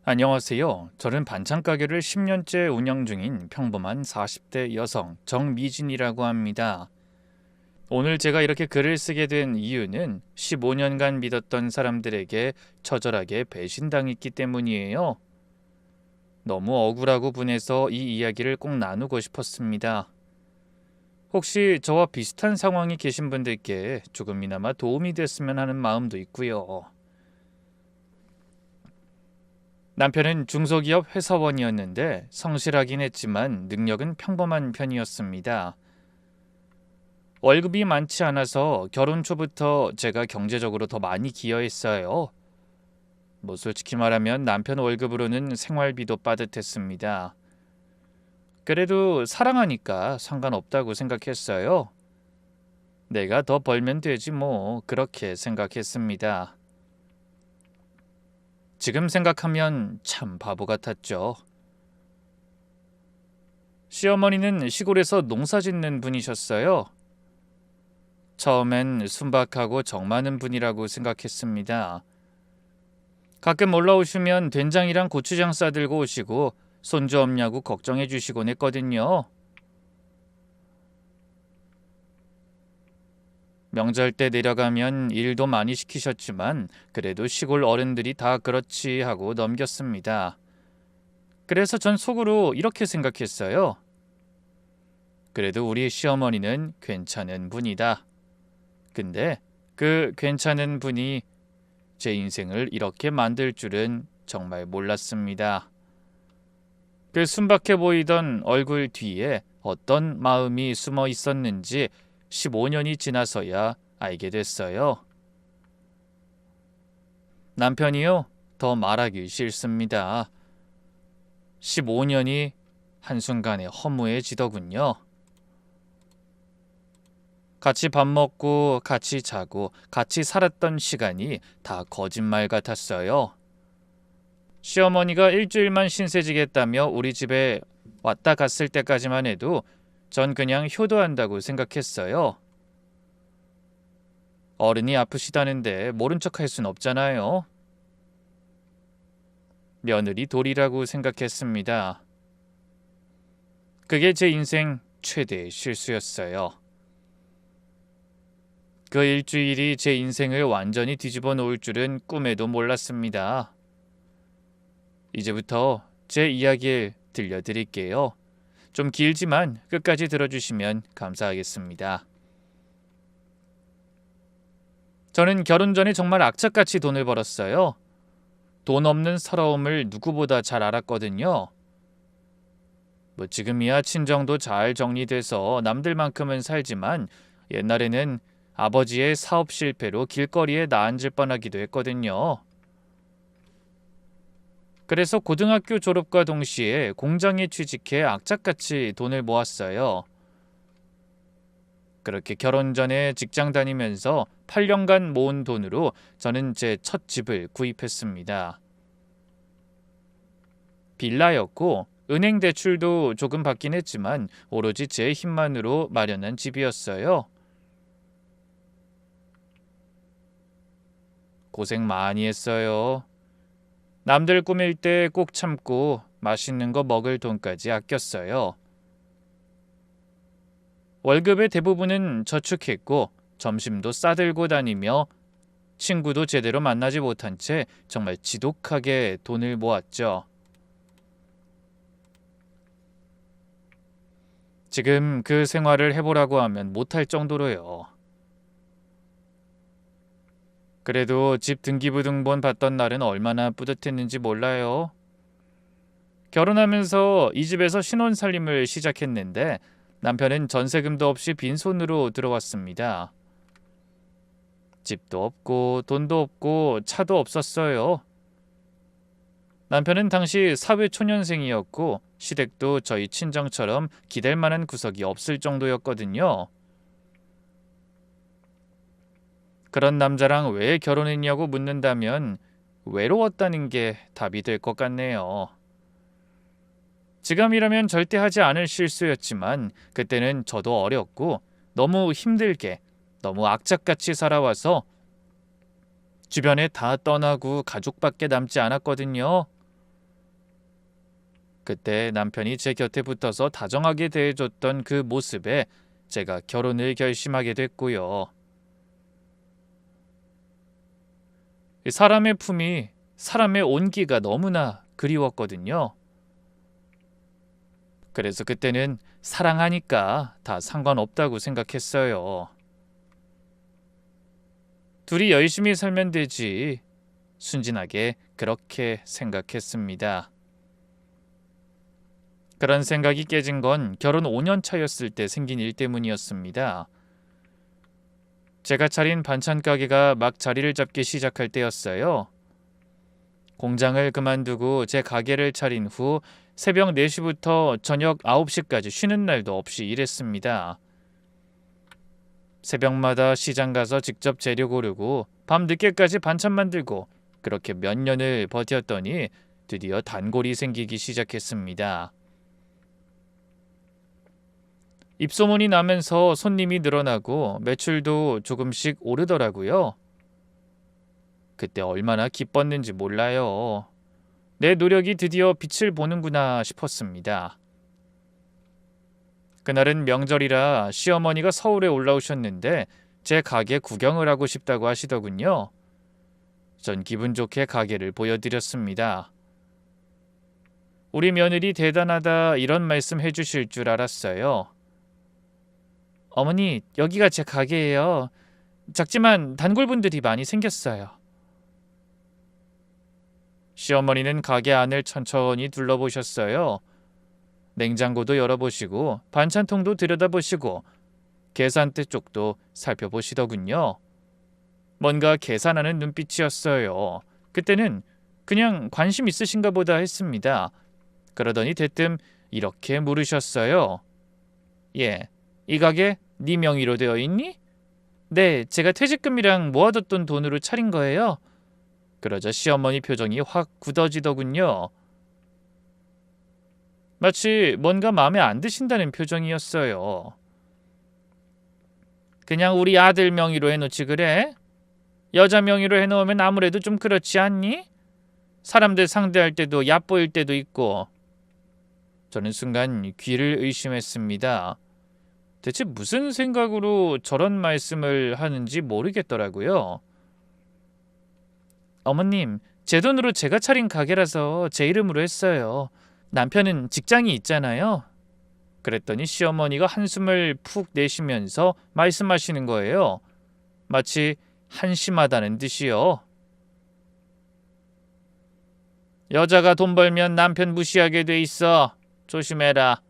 안녕하세요. 저는 반찬 가게를 10년째 운영 중인 평범한 40대 여성 정미진이라고 합니다. 오늘 제가 이렇게 글을 쓰게 된 이유는 15년간 믿었던 사람들에게 처절하게 배신당했기 때문이에요. 너무 억울하고 분해서 이 이야기를 꼭 나누고 싶었습니다. 혹시 저와 비슷한 상황이 계신 분들께 조금이나마 도움이 됐으면 하는 마음도 있고요. 남편은 중소기업 회사원이었는데 성실하긴 했지만 능력은 평범한 편이었습니다. 월급이 많지 않아서 결혼 초부터 제가 경제적으로 더 많이 기여했어요. 솔직히 말하면 남편 월급으로는 생활비도 빠듯했습니다. 그래도 사랑하니까 상관없다고 생각했어요. 내가 더 벌면 되지 그렇게 생각했습니다. 지금 생각하면 참 바보 같았죠. 시어머니는 시골에서 농사 짓는 분이셨어요. 처음엔 순박하고 정 많은 분이라고 생각했습니다. 가끔 올라오시면 된장이랑 고추장 싸들고 오시고 손주 없냐고 걱정해 주시곤 했거든요. 명절 때 내려가면 일도 많이 시키셨지만 그래도 시골 어른들이 다 그렇지 하고 넘겼습니다. 그래서 전 속으로 이렇게 생각했어요. 그래도 우리 시어머니는 괜찮은 분이다. 근데 그 괜찮은 분이 제 인생을 이렇게 만들 줄은 정말 몰랐습니다. 그 순박해 보이던 얼굴 뒤에 어떤 마음이 숨어 있었는지 15년이 지나서야 알게 됐어요. 남편이요? 더 말하기 싫습니다. 15년이 한순간에 허무해지더군요. 같이 밥 먹고 같이 자고 같이 살았던 시간이 다 거짓말 같았어요. 시어머니가 일주일만 신세지겠다며 우리 집에 왔다 갔을 때까지만 해도 전 그냥 효도한다고 생각했어요. 어른이 아프시다는데 모른 척할 순 없잖아요. 며느리 도리라고 생각했습니다. 그게 제 인생 최대의 실수였어요. 그 일주일이 제 인생을 완전히 뒤집어 놓을 줄은 꿈에도 몰랐습니다. 이제부터 제 이야기를 들려드릴게요. 좀 길지만 끝까지 들어주시면 감사하겠습니다. 저는 결혼 전에 정말 악착같이 돈을 벌었어요. 돈 없는 서러움을 누구보다 잘 알았거든요. 지금이야 친정도 잘 정리돼서 남들만큼은 살지만 옛날에는 아버지의 사업 실패로 길거리에 나앉을 뻔하기도 했거든요. 그래서 고등학교 졸업과 동시에 공장에 취직해 악착같이 돈을 모았어요. 그렇게 결혼 전에 직장 다니면서 8년간 모은 돈으로 저는 제 첫 집을 구입했습니다. 빌라였고 은행 대출도 조금 받긴 했지만 오로지 제 힘만으로 마련한 집이었어요. 고생 많이 했어요. 남들 꾸밀 때 꼭 참고 맛있는 거 먹을 돈까지 아꼈어요. 월급의 대부분은 저축했고 점심도 싸들고 다니며 친구도 제대로 만나지 못한 채 정말 지독하게 돈을 모았죠. 지금 그 생활을 해보라고 하면 못할 정도로요. 그래도 집 등기부등본 받던 날은 얼마나 뿌듯했는지 몰라요. 결혼하면서 이 집에서 신혼살림을 시작했는데 남편은 전세금도 없이 빈손으로 들어왔습니다. 집도 없고 돈도 없고 차도 없었어요. 남편은 당시 사회초년생이었고 시댁도 저희 친정처럼 기댈 만한 구석이 없을 정도였거든요. 그런 남자랑 왜 결혼했냐고 묻는다면 외로웠다는 게 답이 될 것 같네요. 지금이라면 절대 하지 않을 실수였지만 그때는 저도 어렸고 너무 힘들게 너무 악착같이 살아와서 주변에 다 떠나고 가족밖에 남지 않았거든요. 그때 남편이 제 곁에 붙어서 다정하게 대해줬던 그 모습에 제가 결혼을 결심하게 됐고요. 사람의 품이, 사람의 온기가 너무나 그리웠거든요. 그래서 그때는 사랑하니까 다 상관없다고 생각했어요. 둘이 열심히 살면 되지. 순진하게 그렇게 생각했습니다. 그런 생각이 깨진 건 결혼 5년 차였을 때 생긴 일 때문이었습니다. 제가 차린 반찬 가게가 막 자리를 잡기 시작할 때였어요. 공장을 그만두고 제 가게를 차린 후 새벽 4시부터 저녁 9시까지 쉬는 날도 없이 일했습니다. 새벽마다 시장 가서 직접 재료 고르고 밤 늦게까지 반찬 만들고 그렇게 몇 년을 버텼더니 드디어 단골이 생기기 시작했습니다. 입소문이 나면서 손님이 늘어나고 매출도 조금씩 오르더라고요. 그때 얼마나 기뻤는지 몰라요. 내 노력이 드디어 빛을 보는구나 싶었습니다. 그날은 명절이라 시어머니가 서울에 올라오셨는데 제 가게 구경을 하고 싶다고 하시더군요. 전 기분 좋게 가게를 보여드렸습니다. 우리 며느리 대단하다 이런 말씀 해주실 줄 알았어요. 어머니, 여기가 제 가게예요. 작지만 단골분들이 많이 생겼어요. 시어머니는 가게 안을 천천히 둘러보셨어요. 냉장고도 열어보시고 반찬통도 들여다보시고 계산대 쪽도 살펴보시더군요. 뭔가 계산하는 눈빛이었어요. 그때는 그냥 관심 있으신가 보다 했습니다. 그러더니 대뜸 이렇게 물으셨어요. 예, 이 가게 네 명의로 되어 있니? 네, 제가 퇴직금이랑 모아뒀던 돈으로 차린 거예요. 그러자 시어머니 표정이 확 굳어지더군요. 마치 뭔가 마음에 안 드신다는 표정이었어요. 그냥 우리 아들 명의로 해놓지 그래? 여자 명의로 해놓으면 아무래도 좀 그렇지 않니? 사람들 상대할 때도 얕보일 때도 있고. 저는 순간 귀를 의심했습니다. 대체 무슨 생각으로 저런 말씀을 하는지 모르겠더라고요. 어머님, 제 돈으로 제가 차린 가게라서 제 이름으로 했어요. 남편은 직장이 있잖아요. 그랬더니 시어머니가 한숨을 푹 내쉬면서 말씀하시는 거예요. 마치 한심하다는 듯이요. 여자가 돈 벌면 남편 무시하게 돼 있어. 조심해라.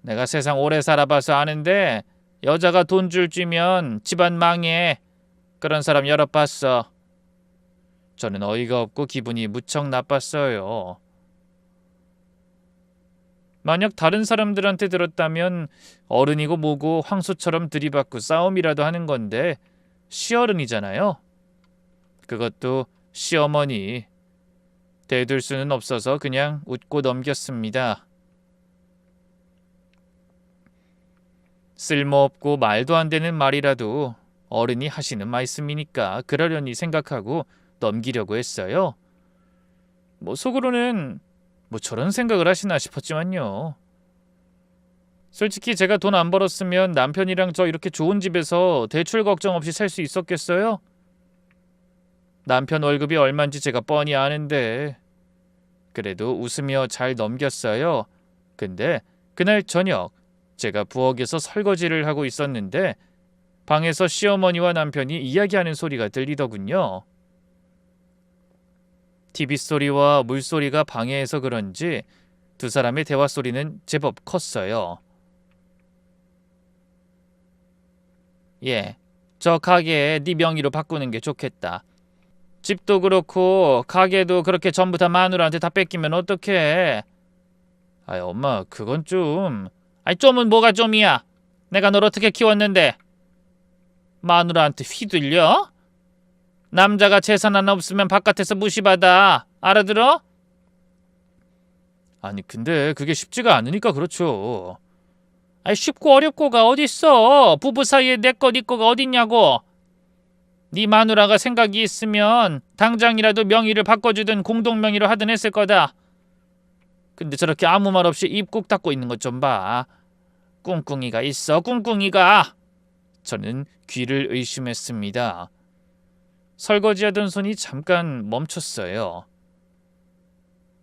내가 세상 오래 살아봐서 아는데 여자가 돈 줄 쥐면 집안 망해. 그런 사람 여러 봤어. 저는 어이가 없고 기분이 무척 나빴어요. 만약 다른 사람들한테 들었다면 어른이고 뭐고 황소처럼 들이받고 싸움이라도 하는 건데 시어른이잖아요. 그것도 시어머니. 대들 수는 없어서 그냥 웃고 넘겼습니다. 쓸모없고 말도 안 되는 말이라도 어른이 하시는 말씀이니까 그러려니 생각하고 넘기려고 했어요. 속으로는 저런 생각을 하시나 싶었지만요. 솔직히 제가 돈 안 벌었으면 남편이랑 저 이렇게 좋은 집에서 대출 걱정 없이 살 수 있었겠어요? 남편 월급이 얼마인지 제가 뻔히 아는데. 그래도 웃으며 잘 넘겼어요. 근데 그날 저녁 제가 부엌에서 설거지를 하고 있었는데 방에서 시어머니와 남편이 이야기하는 소리가 들리더군요. TV 소리와 물소리가 방해해서 그런지 두 사람의 대화 소리는 제법 컸어요. 예, 저 가게 네 명의로 바꾸는 게 좋겠다. 집도 그렇고 가게도 그렇게 전부 다 마누라한테 다 뺏기면 어떡해. 아이 엄마 그건 좀. 아이 좀은 뭐가 좀이야. 내가 널 어떻게 키웠는데. 마누라한테 휘둘려? 남자가 재산 하나 없으면 바깥에서 무시받아. 알아들어? 아니 근데 그게 쉽지가 않으니까 그렇죠. 아이 쉽고 어렵고가 어딨어. 부부 사이에 내 거 네 거가 어딨냐고. 네 마누라가 생각이 있으면 당장이라도 명의를 바꿔주든 공동명의로 하든 했을 거다. 근데 저렇게 아무 말 없이 입 꾹 닫고 있는 것 좀 봐. 꿍꿍이가 있어, 꿍꿍이가. 저는 귀를 의심했습니다. 설거지하던 손이 잠깐 멈췄어요.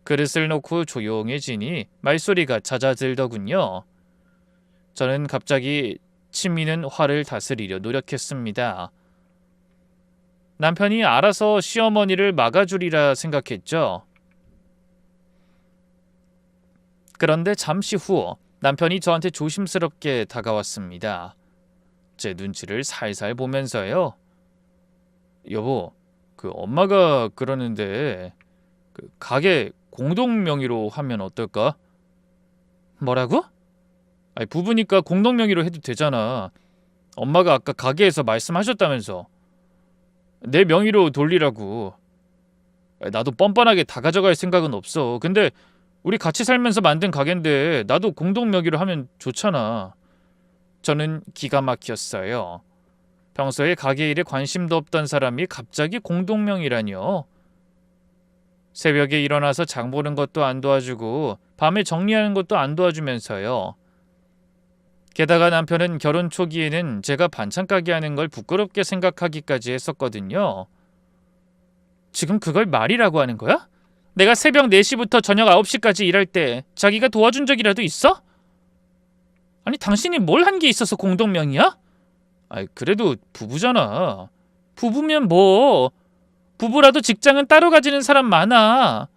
그릇을 놓고 조용해지니 말소리가 잦아들더군요. 저는 갑자기 치미는 화를 다스리려 노력했습니다. 남편이 알아서 시어머니를 막아주리라 생각했죠. 그런데 잠시 후 남편이 저한테 조심스럽게 다가왔습니다. 제 눈치를 살살 보면서요. 여보, 엄마가 그러는데 가게 공동 명의로 하면 어떨까? 뭐라고? 아니, 부부니까 공동 명의로 해도 되잖아. 엄마가 아까 가게에서 말씀하셨다면서. 내 명의로 돌리라고. 나도 뻔뻔하게 다 가져갈 생각은 없어. 근데 우리 같이 살면서 만든 가게인데 나도 공동 명의로 하면 좋잖아. 저는 기가 막혔어요. 평소에 가게 일에 관심도 없던 사람이 갑자기 공동 명의라뇨. 새벽에 일어나서 장 보는 것도 안 도와주고 밤에 정리하는 것도 안 도와주면서요. 게다가 남편은 결혼 초기에는 제가 반찬 가게 하는 걸 부끄럽게 생각하기까지 했었거든요. 지금 그걸 말이라고 하는 거야? 내가 새벽 4시부터 저녁 9시까지 일할 때 자기가 도와준 적이라도 있어? 아니, 당신이 뭘 한 게 있어서 공동명의야? 아이, 그래도 부부잖아. 부부면 뭐, 부부라도 직장은 따로 가지는 사람 많아.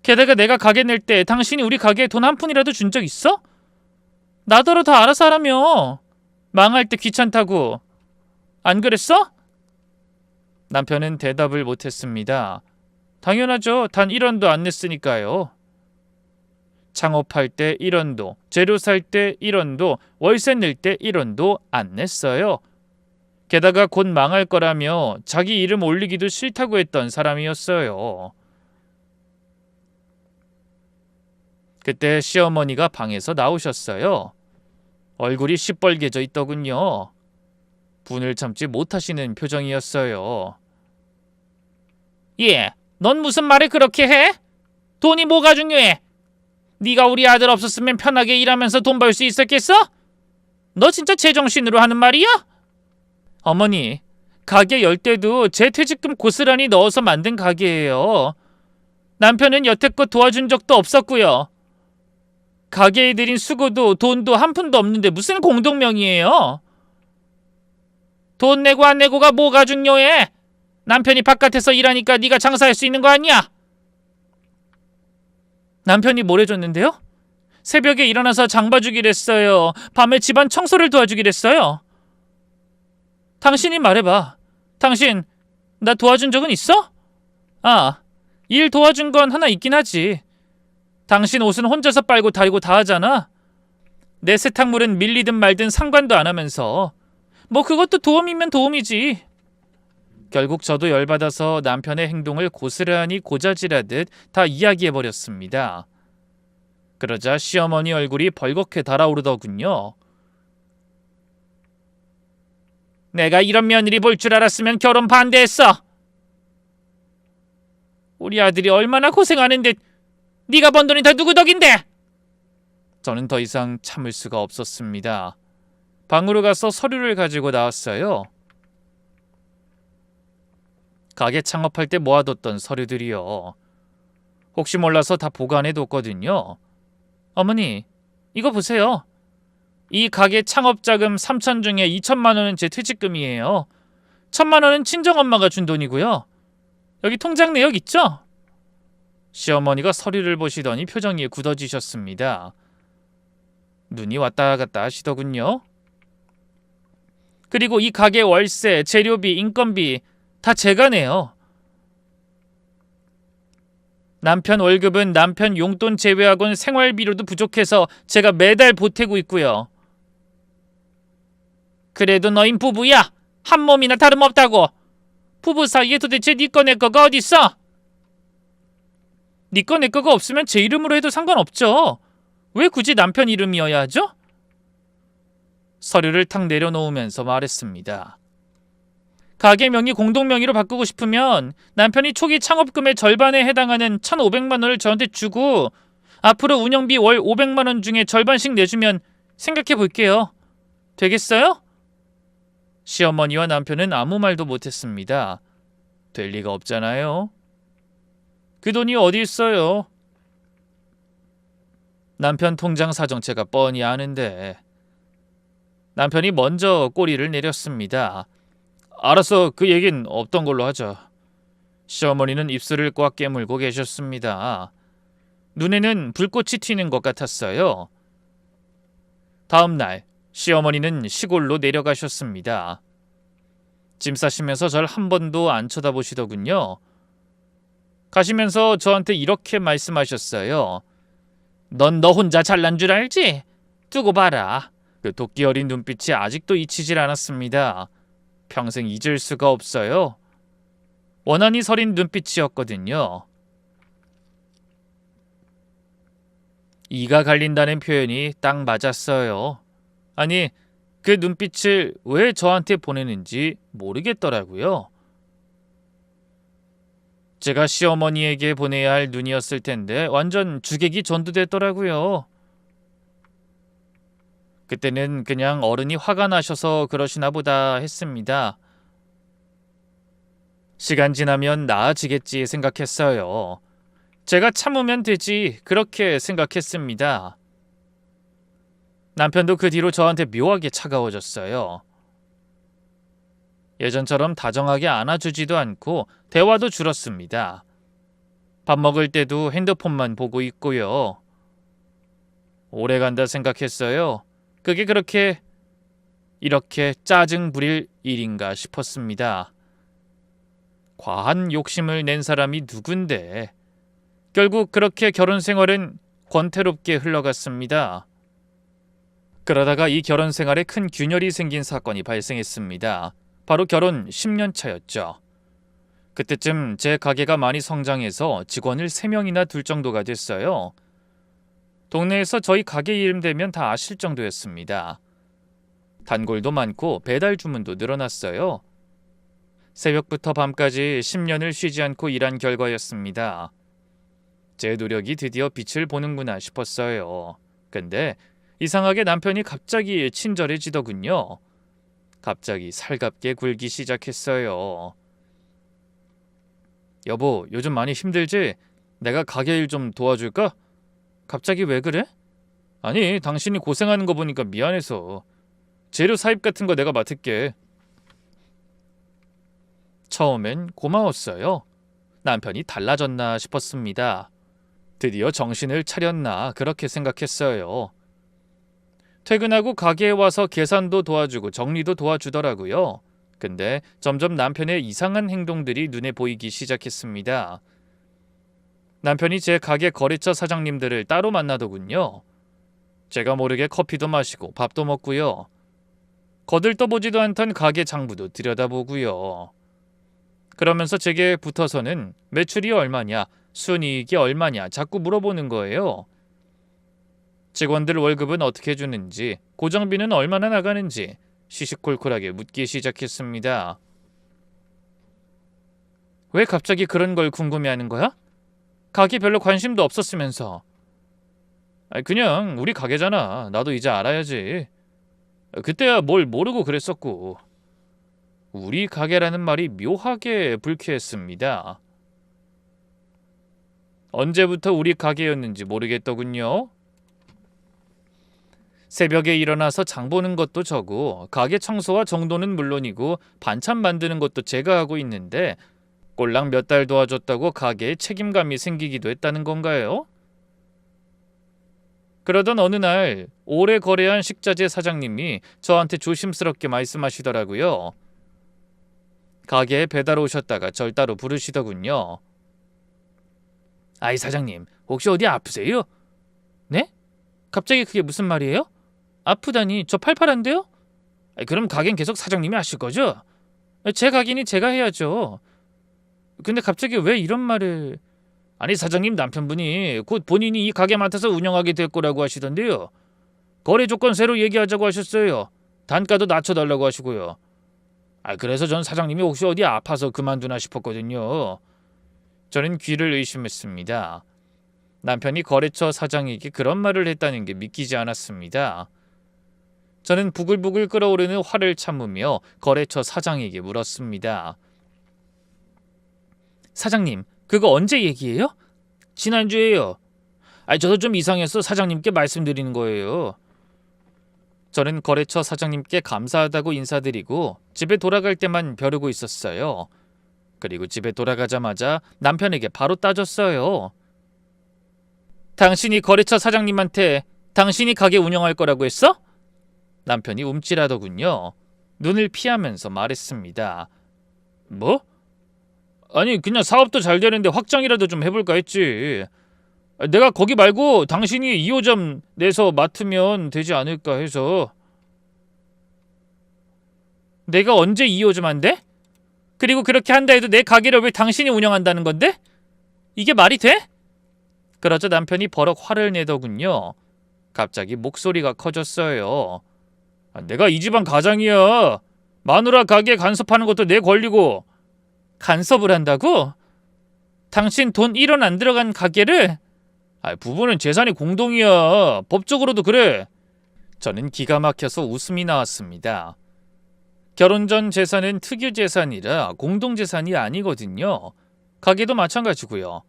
게다가 내가 가게 낼 때 당신이 우리 가게에 돈 한 푼이라도 준 적 있어? 나더러 다 알아서 하라며. 망할 때 귀찮다고. 안 그랬어? 남편은 대답을 못했습니다. 당연하죠. 단 1원도 안 냈으니까요. 창업할 때 1원도, 재료 살 때 1원도, 월세 낼 때 1원도 안 냈어요. 게다가 곧 망할 거라며 자기 이름 올리기도 싫다고 했던 사람이었어요. 그때 시어머니가 방에서 나오셨어요. 얼굴이 시뻘개져 있더군요. 분을 참지 못하시는 표정이었어요. 예, 넌 무슨 말을 그렇게 해? 돈이 뭐가 중요해? 네가 우리 아들 없었으면 편하게 일하면서 돈 벌 수 있었겠어? 너 진짜 제정신으로 하는 말이야? 어머니, 가게 열 때도 제 퇴직금 고스란히 넣어서 만든 가게예요. 남편은 여태껏 도와준 적도 없었고요. 가게에 들인 수고도 돈도 한 푼도 없는데 무슨 공동명의예요? 돈 내고 안 내고가 뭐가 중요해? 남편이 바깥에서 일하니까 네가 장사할 수 있는 거 아니야? 남편이 뭘 해줬는데요? 새벽에 일어나서 장 봐주기로 했어요. 밤에 집안 청소를 도와주기로 했어요. 당신이 말해봐. 당신 나 도와준 적은 있어? 아, 일 도와준 건 하나 있긴 하지. 당신 옷은 혼자서 빨고 달고 다 하잖아. 내 세탁물은 밀리든 말든 상관도 안 하면서. 뭐 그것도 도움이면 도움이지. 결국 저도 열받아서 남편의 행동을 고스란히 고자질하듯 다 이야기해버렸습니다. 그러자 시어머니 얼굴이 벌겋게 달아오르더군요. 내가 이런 며느리 볼 줄 알았으면 결혼 반대했어. 우리 아들이 얼마나 고생하는데 네가 번 돈이 다 누구 덕인데? 저는 더 이상 참을 수가 없었습니다. 방으로 가서 서류를 가지고 나왔어요. 가게 창업할 때 모아뒀던 서류들이요. 혹시 몰라서 다 보관해뒀거든요. 어머니, 이거 보세요. 이 가게 창업자금 3천 중에 2천만 원은 제 퇴직금이에요. 1천만 원은 친정엄마가 준 돈이고요. 여기 통장 내역 있죠? 시어머니가 서류를 보시더니 표정이 굳어지셨습니다. 눈이 왔다 갔다 하시더군요. 그리고 이 가게 월세, 재료비, 인건비 다 제가 내요. 남편 월급은 남편 용돈 제외하고는 생활비로도 부족해서 제가 매달 보태고 있고요. 그래도 너흰 부부야. 한 몸이나 다름없다고. 부부 사이에 도대체 네 거 내 거가 어딨어? 네 거 내 거가 없으면 제 이름으로 해도 상관없죠. 왜 굳이 남편 이름이어야 하죠? 서류를 탁 내려놓으면서 말했습니다. 가게 명의 공동명의로 바꾸고 싶으면 남편이 초기 창업금의 절반에 해당하는 1,500만 원을 저한테 주고 앞으로 운영비 월 500만 원 중에 절반씩 내주면 생각해 볼게요. 되겠어요? 시어머니와 남편은 아무 말도 못했습니다. 될 리가 없잖아요. 그 돈이 어디 있어요? 남편 통장 사정 제가 뻔히 아는데. 남편이 먼저 꼬리를 내렸습니다. 알았어, 그 얘긴 없던 걸로 하자. 시어머니는 입술을 꽉 깨물고 계셨습니다. 눈에는 불꽃이 튀는 것 같았어요. 다음 날 시어머니는 시골로 내려가셨습니다. 짐 싸시면서 절 한 번도 안 쳐다보시더군요. 가시면서 저한테 이렇게 말씀하셨어요. 넌 너 혼자 잘난 줄 알지? 두고 봐라. 그 도끼 어린 눈빛이 아직도 잊히질 않았습니다. 평생 잊을 수가 없어요. 원한이 서린 눈빛이었거든요. 이가 갈린다는 표현이 딱 맞았어요. 아니, 그 눈빛을 왜 저한테 보내는지 모르겠더라고요. 제가 시어머니에게 보내야 할 눈이었을 텐데 완전 주객이 전두됐더라고요. 그때는 그냥 어른이 화가 나셔서 그러시나 보다 했습니다. 시간 지나면 나아지겠지 생각했어요. 제가 참으면 되지 그렇게 생각했습니다. 남편도 그 뒤로 저한테 묘하게 차가워졌어요. 예전처럼 다정하게 안아주지도 않고 대화도 줄었습니다. 밥 먹을 때도 핸드폰만 보고 있고요. 오래간다 생각했어요. 그게 그렇게 이렇게 짜증 부릴 일인가 싶었습니다. 과한 욕심을 낸 사람이 누군데 결국 그렇게 결혼 생활은 권태롭게 흘러갔습니다. 그러다가 이 결혼 생활에 큰 균열이 생긴 사건이 발생했습니다. 바로 결혼 10년 차였죠. 그때쯤 제 가게가 많이 성장해서 직원을 3명이나 둘 정도가 됐어요. 동네에서 저희 가게 이름 대면 다 아실 정도였습니다. 단골도 많고 배달 주문도 늘어났어요. 새벽부터 밤까지 10년을 쉬지 않고 일한 결과였습니다. 제 노력이 드디어 빛을 보는구나 싶었어요. 근데 이상하게 남편이 갑자기 친절해지더군요. 갑자기 살갑게 굴기 시작했어요. 여보, 요즘 많이 힘들지? 내가 가게 일 좀 도와줄까? 갑자기 왜 그래? 아니, 당신이 고생하는 거 보니까 미안해서. 재료 사입 같은 거 내가 맡을게. 처음엔 고마웠어요. 남편이 달라졌나 싶었습니다. 드디어 정신을 차렸나 그렇게 생각했어요. 퇴근하고 가게에 와서 계산도 도와주고 정리도 도와주더라고요. 근데 점점 남편의 이상한 행동들이 눈에 보이기 시작했습니다. 남편이 제 가게 거래처 사장님들을 따로 만나더군요. 제가 모르게 커피도 마시고 밥도 먹고요. 거들떠보지도 않던 가게 장부도 들여다보고요. 그러면서 제게 붙어서는 매출이 얼마냐, 순이익이 얼마냐 자꾸 물어보는 거예요. 직원들 월급은 어떻게 주는지, 고정비는 얼마나 나가는지 시시콜콜하게 묻기 시작했습니다. 왜 갑자기 그런 걸 궁금해하는 거야? 가게 별로 관심도 없었으면서. 그냥 우리 가게잖아. 나도 이제 알아야지. 그때야 뭘 모르고 그랬었고. 우리 가게라는 말이 묘하게 불쾌했습니다. 언제부터 우리 가게였는지 모르겠더군요. 새벽에 일어나서 장 보는 것도 저고 가게 청소와 정돈은 물론이고 반찬 만드는 것도 제가 하고 있는데 꼴랑 몇 달 도와줬다고 가게에 책임감이 생기기도 했다는 건가요? 그러던 어느 날 오래 거래한 식자재 사장님이 저한테 조심스럽게 말씀하시더라고요. 가게에 배달 오셨다가 절 따로 부르시더군요. 아이 사장님, 혹시 어디 아프세요? 네? 갑자기 그게 무슨 말이에요? 아프다니 저 팔팔한데요? 그럼 가게는 계속 사장님이 하실 거죠? 제 가게니 제가 해야죠. 근데 갑자기 왜 이런 말을... 아니 사장님 남편분이 곧 본인이 이 가게 맡아서 운영하게 될 거라고 하시던데요. 거래 조건 새로 얘기하자고 하셨어요. 단가도 낮춰달라고 하시고요. 그래서 전 사장님이 혹시 어디 아파서 그만두나 싶었거든요. 저는 귀를 의심했습니다. 남편이 거래처 사장에게 그런 말을 했다는 게 믿기지 않았습니다. 저는 부글부글 끓어오르는 화를 참으며 거래처 사장에게 물었습니다. 사장님, 그거 언제 얘기예요? 지난주에요. 저도 좀 이상해서 사장님께 말씀드리는 거예요. 저는 거래처 사장님께 감사하다고 인사드리고 집에 돌아갈 때만 벼르고 있었어요. 그리고 집에 돌아가자마자 남편에게 바로 따졌어요. 당신이 거래처 사장님한테 당신이 가게 운영할 거라고 했어? 남편이 움찔하더군요. 눈을 피하면서 말했습니다. 뭐? 아니, 그냥 사업도 잘 되는데 확장이라도 좀 해볼까 했지. 내가 거기 말고 당신이 2호점 내서 맡으면 되지 않을까 해서. 내가 언제 2호점 한대? 그리고 그렇게 한다 해도 내 가게를 왜 당신이 운영한다는 건데? 이게 말이 돼? 그러자 남편이 버럭 화를 내더군요. 갑자기 목소리가 커졌어요. 내가 이 집안 가장이야. 마누라 가게 간섭하는 것도 내 권리고. 간섭을 한다고? 당신 돈 1원 안 들어간 가게를? 부부는 재산이 공동이야. 법적으로도 그래. 저는 기가 막혀서 웃음이 나왔습니다. 결혼 전 재산은 특유 재산이라 공동 재산이 아니거든요. 가게도 마찬가지고요.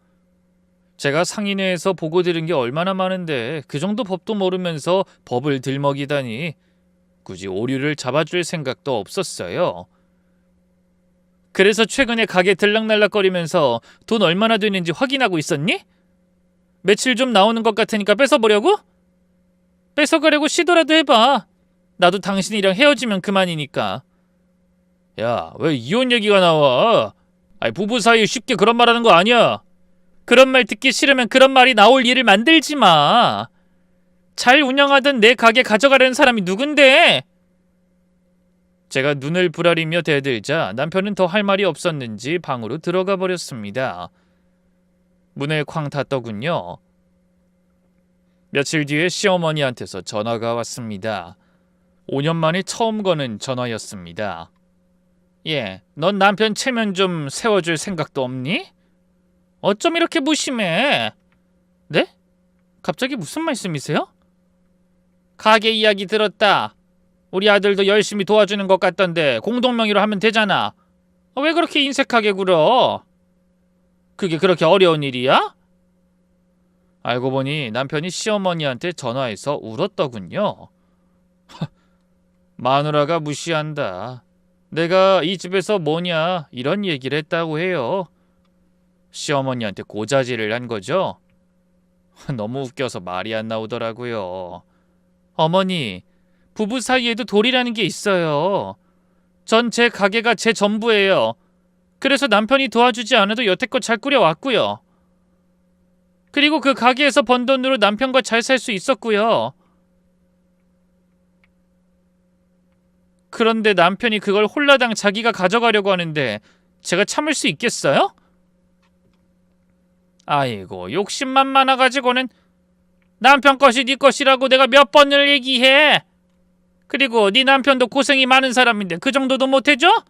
제가 상인회에서 보고 들은 게 얼마나 많은데 그 정도 법도 모르면서 법을 들먹이다니. 굳이 오류를 잡아줄 생각도 없었어요. 그래서 최근에 가게 들락날락거리면서 돈 얼마나 되는지 확인하고 있었니? 며칠 좀 나오는 것 같으니까 뺏어보려고? 뺏어가려고 시도라도 해봐. 나도 당신이랑 헤어지면 그만이니까. 야, 왜 이혼 얘기가 나와? 부부 사이에 쉽게 그런 말 하는 거 아니야. 그런 말 듣기 싫으면 그런 말이 나올 일을 만들지 마. 잘 운영하던 내 가게 가져가려는 사람이 누군데? 제가 눈을 부라리며 대들자 남편은 더 할 말이 없었는지 방으로 들어가 버렸습니다. 문을 쾅 닫더군요. 며칠 뒤에 시어머니한테서 전화가 왔습니다. 5년 만에 처음 거는 전화였습니다. 넌 남편 체면 좀 세워줄 생각도 없니? 어쩜 이렇게 무심해? 네? 갑자기 무슨 말씀이세요? 가게 이야기 들었다. 우리 아들도 열심히 도와주는 것 같던데 공동명의로 하면 되잖아. 왜 그렇게 인색하게 굴어? 그게 그렇게 어려운 일이야? 알고 보니 남편이 시어머니한테 전화해서 울었더군요. 마누라가 무시한다. 내가 이 집에서 뭐냐 이런 얘기를 했다고 해요. 시어머니한테 고자질을 한 거죠. 너무 웃겨서 말이 안 나오더라고요. 어머니, 부부 사이에도 도리라는 게 있어요. 전 제 가게가 제 전부예요. 그래서 남편이 도와주지 않아도 여태껏 잘 꾸려왔고요. 그리고 그 가게에서 번 돈으로 남편과 잘 살 수 있었고요. 그런데 남편이 그걸 홀라당 자기가 가져가려고 하는데 제가 참을 수 있겠어요? 아이고, 욕심만 많아가지고는 남편 것이 네 것이라고 내가 몇 번을 얘기해. 그리고 네 남편도 고생이 많은 사람인데 그 정도도 못해줘?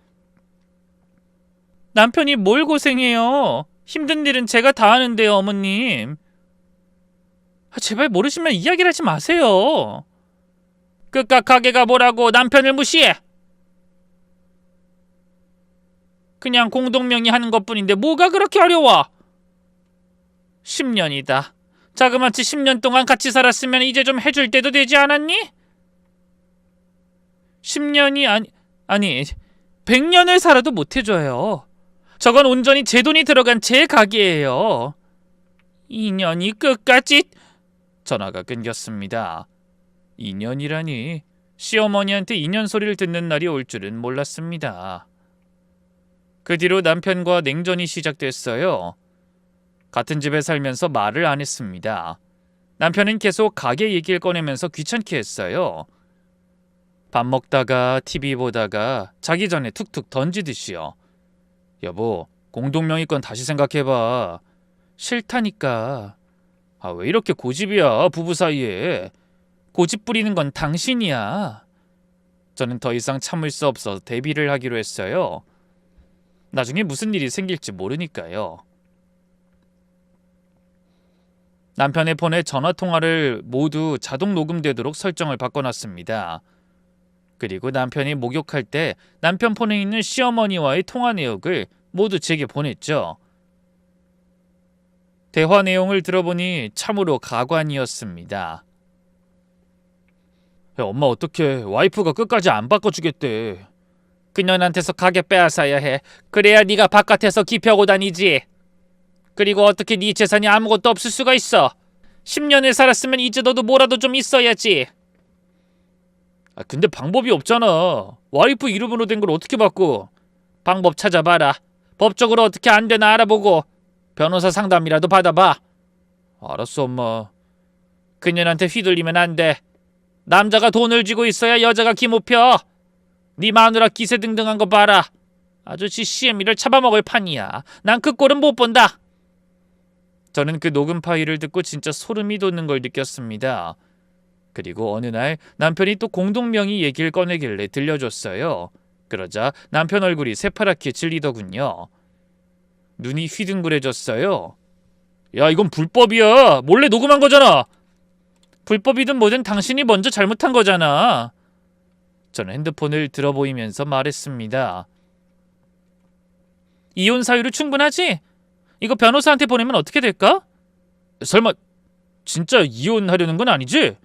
남편이 뭘 고생해요? 힘든 일은 제가 다 하는데요, 어머님. 제발 모르시면 이야기를 하지 마세요. 그깟 가게가 뭐라고 남편을 무시해? 그냥 공동명의 하는 것뿐인데 뭐가 그렇게 어려워? 10년이다. 자그마치 10년 동안 같이 살았으면 이제 좀 해줄 때도 되지 않았니? 10년이 아니 100년을 살아도 못 해줘요. 저건 온전히 제 돈이 들어간 제 가게예요. 2년이 끝까지. 전화가 끊겼습니다. 2년이라니. 시어머니한테 2년 소리를 듣는 날이 올 줄은 몰랐습니다. 그 뒤로 남편과 냉전이 시작됐어요. 같은 집에 살면서 말을 안 했습니다. 남편은 계속 가게 얘기를 꺼내면서 귀찮게 했어요. 밥 먹다가 TV 보다가 자기 전에 툭툭 던지듯이요. 여보, 공동명의권 다시 생각해봐. 싫다니까. 왜 이렇게 고집이야, 부부 사이에. 고집 부리는 건 당신이야. 저는 더 이상 참을 수 없어 대비를 하기로 했어요. 나중에 무슨 일이 생길지 모르니까요. 남편의 폰에 전화 통화를 모두 자동 녹음되도록 설정을 바꿔놨습니다. 그리고 남편이 목욕할 때 남편 폰에 있는 시어머니와의 통화 내역을 모두 제게 보냈죠. 대화 내용을 들어보니 참으로 가관이었습니다. 야, 엄마 어떡해. 와이프가 끝까지 안 바꿔주겠대. 그년한테서 가게 빼앗아야 해. 그래야 네가 바깥에서 기펴고 다니지. 그리고 어떻게 네 재산이 아무것도 없을 수가 있어. 10년을 살았으면 이제 너도 뭐라도 좀 있어야지. 근데 방법이 없잖아. 와이프 이름으로 된 걸 어떻게 바꿔? 방법 찾아봐라. 법적으로 어떻게 안 되나 알아보고 변호사 상담이라도 받아봐. 알았어, 엄마. 그년한테 휘둘리면 안 돼. 남자가 돈을 쥐고 있어야 여자가 기못 펴. 네 마누라 기세등등한 거 봐라. 아주 지 CM이를 잡아먹을 판이야. 난 그 꼴은 못 본다. 저는 그 녹음 파일을 듣고 진짜 소름이 돋는 걸 느꼈습니다. 그리고 어느 날 남편이 또 공동명의 얘기를 꺼내길래 들려줬어요. 그러자 남편 얼굴이 새파랗게 질리더군요. 눈이 휘둥그레졌어요. 야, 이건 불법이야. 몰래 녹음한 거잖아. 불법이든 뭐든 당신이 먼저 잘못한 거잖아. 저는 핸드폰을 들어보이면서 말했습니다. 이혼 사유로 충분하지? 이거 변호사한테 보내면 어떻게 될까? 설마 진짜 이혼하려는 건 아니지?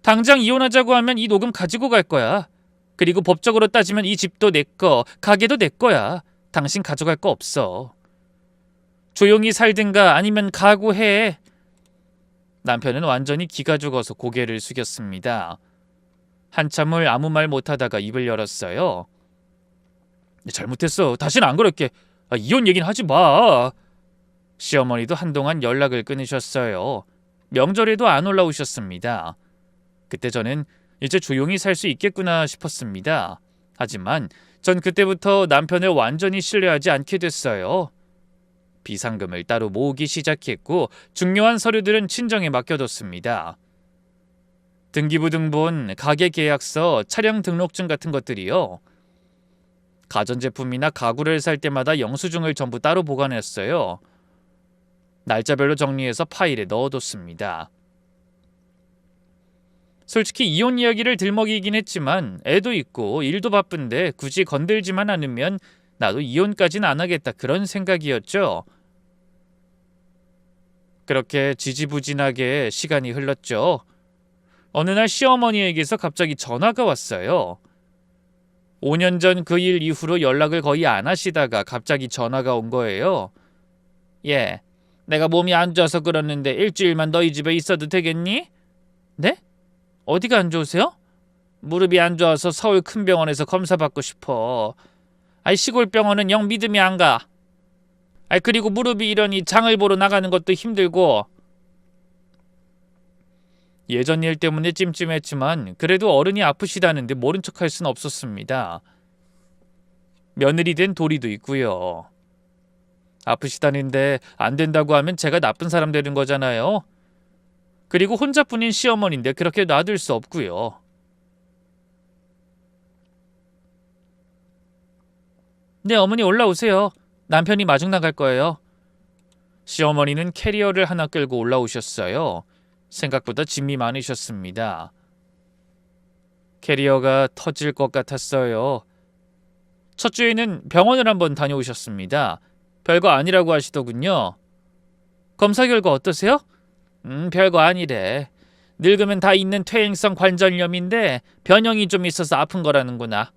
당장 이혼하자고 하면 이 녹음 가지고 갈 거야. 그리고 법적으로 따지면 이 집도 내 거, 가게도 내 거야. 당신 가져갈 거 없어. 조용히 살든가 아니면 각오해. 남편은 완전히 기가 죽어서 고개를 숙였습니다. 한참을 아무 말 못하다가 입을 열었어요. 잘못했어. 다시는 안 그럴게. 이혼 얘기는 하지 마. 시어머니도 한동안 연락을 끊으셨어요. 명절에도 안 올라오셨습니다. 그때 저는 이제 조용히 살 수 있겠구나 싶었습니다. 하지만 전 그때부터 남편을 완전히 신뢰하지 않게 됐어요. 비상금을 따로 모으기 시작했고 중요한 서류들은 친정에 맡겨뒀습니다. 등기부 등본, 가게 계약서, 차량 등록증 같은 것들이요. 가전제품이나 가구를 살 때마다 영수증을 전부 따로 보관했어요. 날짜별로 정리해서 파일에 넣어뒀습니다. 솔직히 이혼 이야기를 들먹이긴 했지만 애도 있고 일도 바쁜데 굳이 건들지만 않으면 나도 이혼까진 안 하겠다 그런 생각이었죠. 그렇게 지지부진하게 시간이 흘렀죠. 어느 날 시어머니에게서 갑자기 전화가 왔어요. 5년 전 그 일 이후로 연락을 거의 안 하시다가 갑자기 전화가 온 거예요. 예, 내가 몸이 안 좋아서 그러는데 일주일만 너희 집에 있어도 되겠니? 네? 어디가 안 좋으세요? 무릎이 안 좋아서 서울 큰 병원에서 검사 받고 싶어. 시골 병원은 영 믿음이 안 가. 그리고 무릎이 이러니 장을 보러 나가는 것도 힘들고. 예전 일 때문에 찜찜했지만 그래도 어른이 아프시다는데 모른 척할 순 없었습니다. 며느리 된 도리도 있고요. 아프시다는데 안 된다고 하면 제가 나쁜 사람 되는 거잖아요. 그리고 혼자뿐인 시어머니인데 그렇게 놔둘 수 없고요. 네, 어머니 올라오세요. 남편이 마중 나갈 거예요. 시어머니는 캐리어를 하나 끌고 올라오셨어요. 생각보다 짐이 많으셨습니다. 캐리어가 터질 것 같았어요. 첫 주에는 병원을 한번 다녀오셨습니다. 별거 아니라고 하시더군요. 검사 결과 어떠세요? 별거 아니래. 늙으면 다 있는 퇴행성 관절염인데 변형이 좀 있어서 아픈 거라는구나.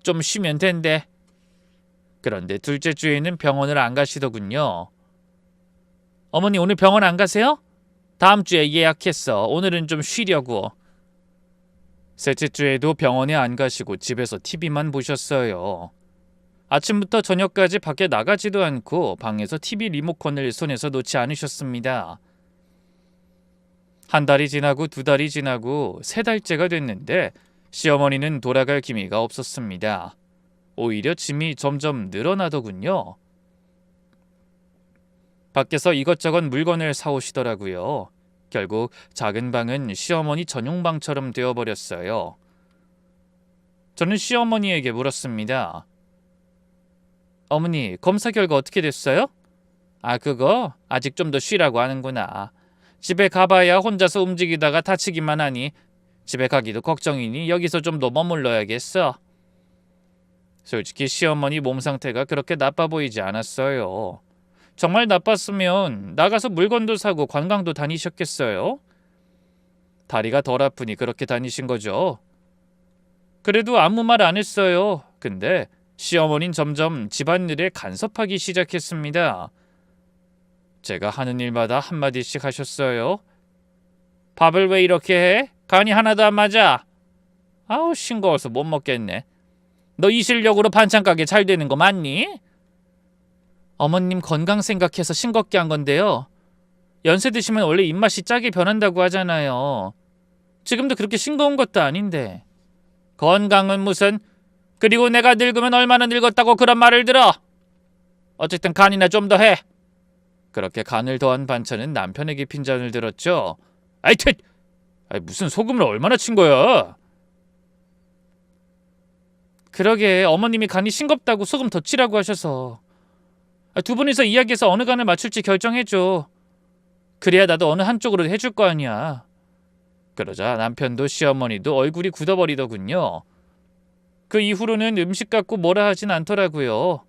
좀 쉬면 된대. 그런데 둘째 주에는 병원을 안 가시더군요. 어머니 오늘 병원 안 가세요? 다음 주에 예약했어. 오늘은 좀 쉬려고. 셋째 주에도 병원에 안 가시고 집에서 TV만 보셨어요. 아침부터 저녁까지 밖에 나가지도 않고 방에서 TV 리모컨을 손에서 놓지 않으셨습니다. 한 달이 지나고 두 달이 지나고 세 달째가 됐는데 시어머니는 돌아갈 기미가 없었습니다. 오히려 짐이 점점 늘어나더군요. 밖에서 이것저것 물건을 사오시더라고요. 결국 작은 방은 시어머니 전용방처럼 되어버렸어요. 저는 시어머니에게 물었습니다. 어머니, 검사 결과 어떻게 됐어요? 그거 아직 좀 더 쉬라고 하는구나. 집에 가봐야 혼자서 움직이다가 다치기만 하니 집에 가기도 걱정이니 여기서 좀 더 머물러야겠어. 솔직히 시어머니 몸 상태가 그렇게 나빠 보이지 않았어요. 정말 나빴으면 나가서 물건도 사고 관광도 다니셨겠어요? 다리가 덜 아프니 그렇게 다니신 거죠. 그래도 아무 말 안 했어요. 근데 시어머니는 점점 집안일에 간섭하기 시작했습니다. 제가 하는 일마다 한마디씩 하셨어요. 밥을 왜 이렇게 해? 간이 하나도 안 맞아. 아우 싱거워서 못 먹겠네. 너 이 실력으로 반찬 가게 잘 되는 거 맞니? 어머님 건강 생각해서 싱겁게 한 건데요. 연세 드시면 원래 입맛이 짜게 변한다고 하잖아요. 지금도 그렇게 싱거운 것도 아닌데. 건강은 무슨. 그리고 내가 늙으면 얼마나 늙었다고 그런 말을 들어. 어쨌든 간이나 좀 더 해. 그렇게 간을 더한 반찬은 남편에게 핀잔을 들었죠. 아이 무슨 소금을 얼마나 친 거야. 그러게 어머님이 간이 싱겁다고 소금 더 치라고 하셔서. 두 분이서 이야기해서 어느 간을 맞출지 결정해줘. 그래야 나도 어느 한쪽으로 해줄 거 아니야. 그러자 남편도 시어머니도 얼굴이 굳어버리더군요. 그 이후로는 음식 갖고 뭐라 하진 않더라고요.